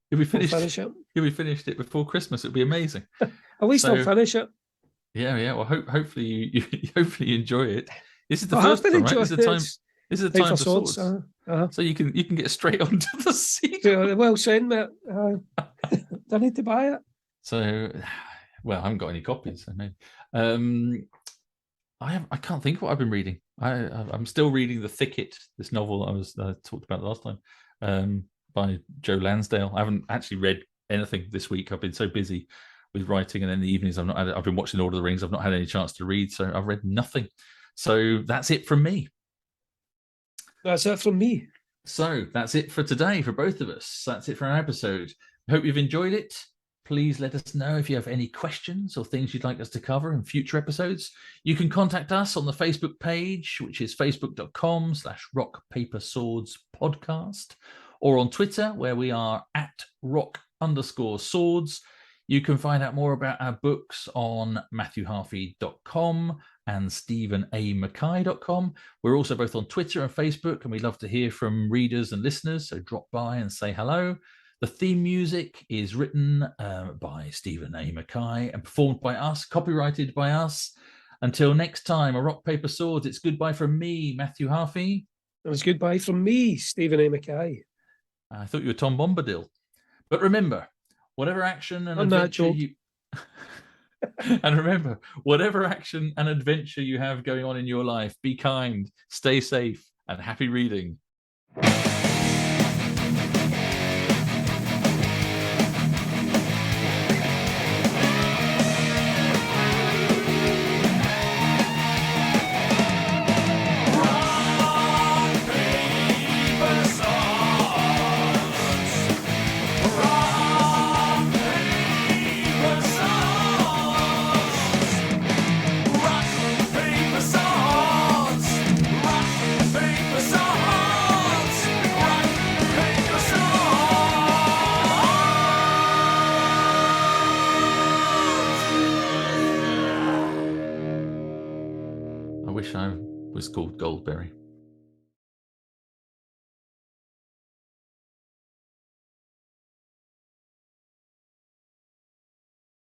You'll be finished. You'll be finished it before Christmas. It'll be amazing. At least I'll finish it. Yeah. Well, hopefully you enjoy it. This is the first one, right? This is the time for swords. So you can get straight onto the sequel. Well, send me it. I need to buy it. So, well, I haven't got any copies. So maybe. I can't think of what I've been reading. I'm still reading The Thicket, this novel I talked about last time. By Joe Lansdale. I haven't actually read anything this week. I've been so busy with writing, and in the evenings I've been watching Lord of the Rings. I've not had any chance to read, so I've read nothing. So that's it from me. That's it from me. So that's it for today for both of us. That's it for our episode. I hope you've enjoyed it. Please let us know if you have any questions or things you'd like us to cover in future episodes. You can contact us on the Facebook page, which is facebook.com/rockpaperswordspodcast. Or on Twitter, where we are @rock_swords. You can find out more about our books on MatthewHarvey.com and StephenAMackay.com. We're also both on Twitter and Facebook, and we love to hear from readers and listeners, so drop by and say hello. The theme music is written by Stephen A. Mackay and performed by us, copyrighted by us. Until next time, a Rock, Paper, Swords, it's goodbye from me, Matthew Harvey. It was goodbye from me, Stephen A. Mackay. I thought you were Tom Bombadil. But remember, whatever action and adventure you... and remember, whatever action and adventure you have going on in your life, be kind, stay safe, and happy reading. I wish I was called Goldberry.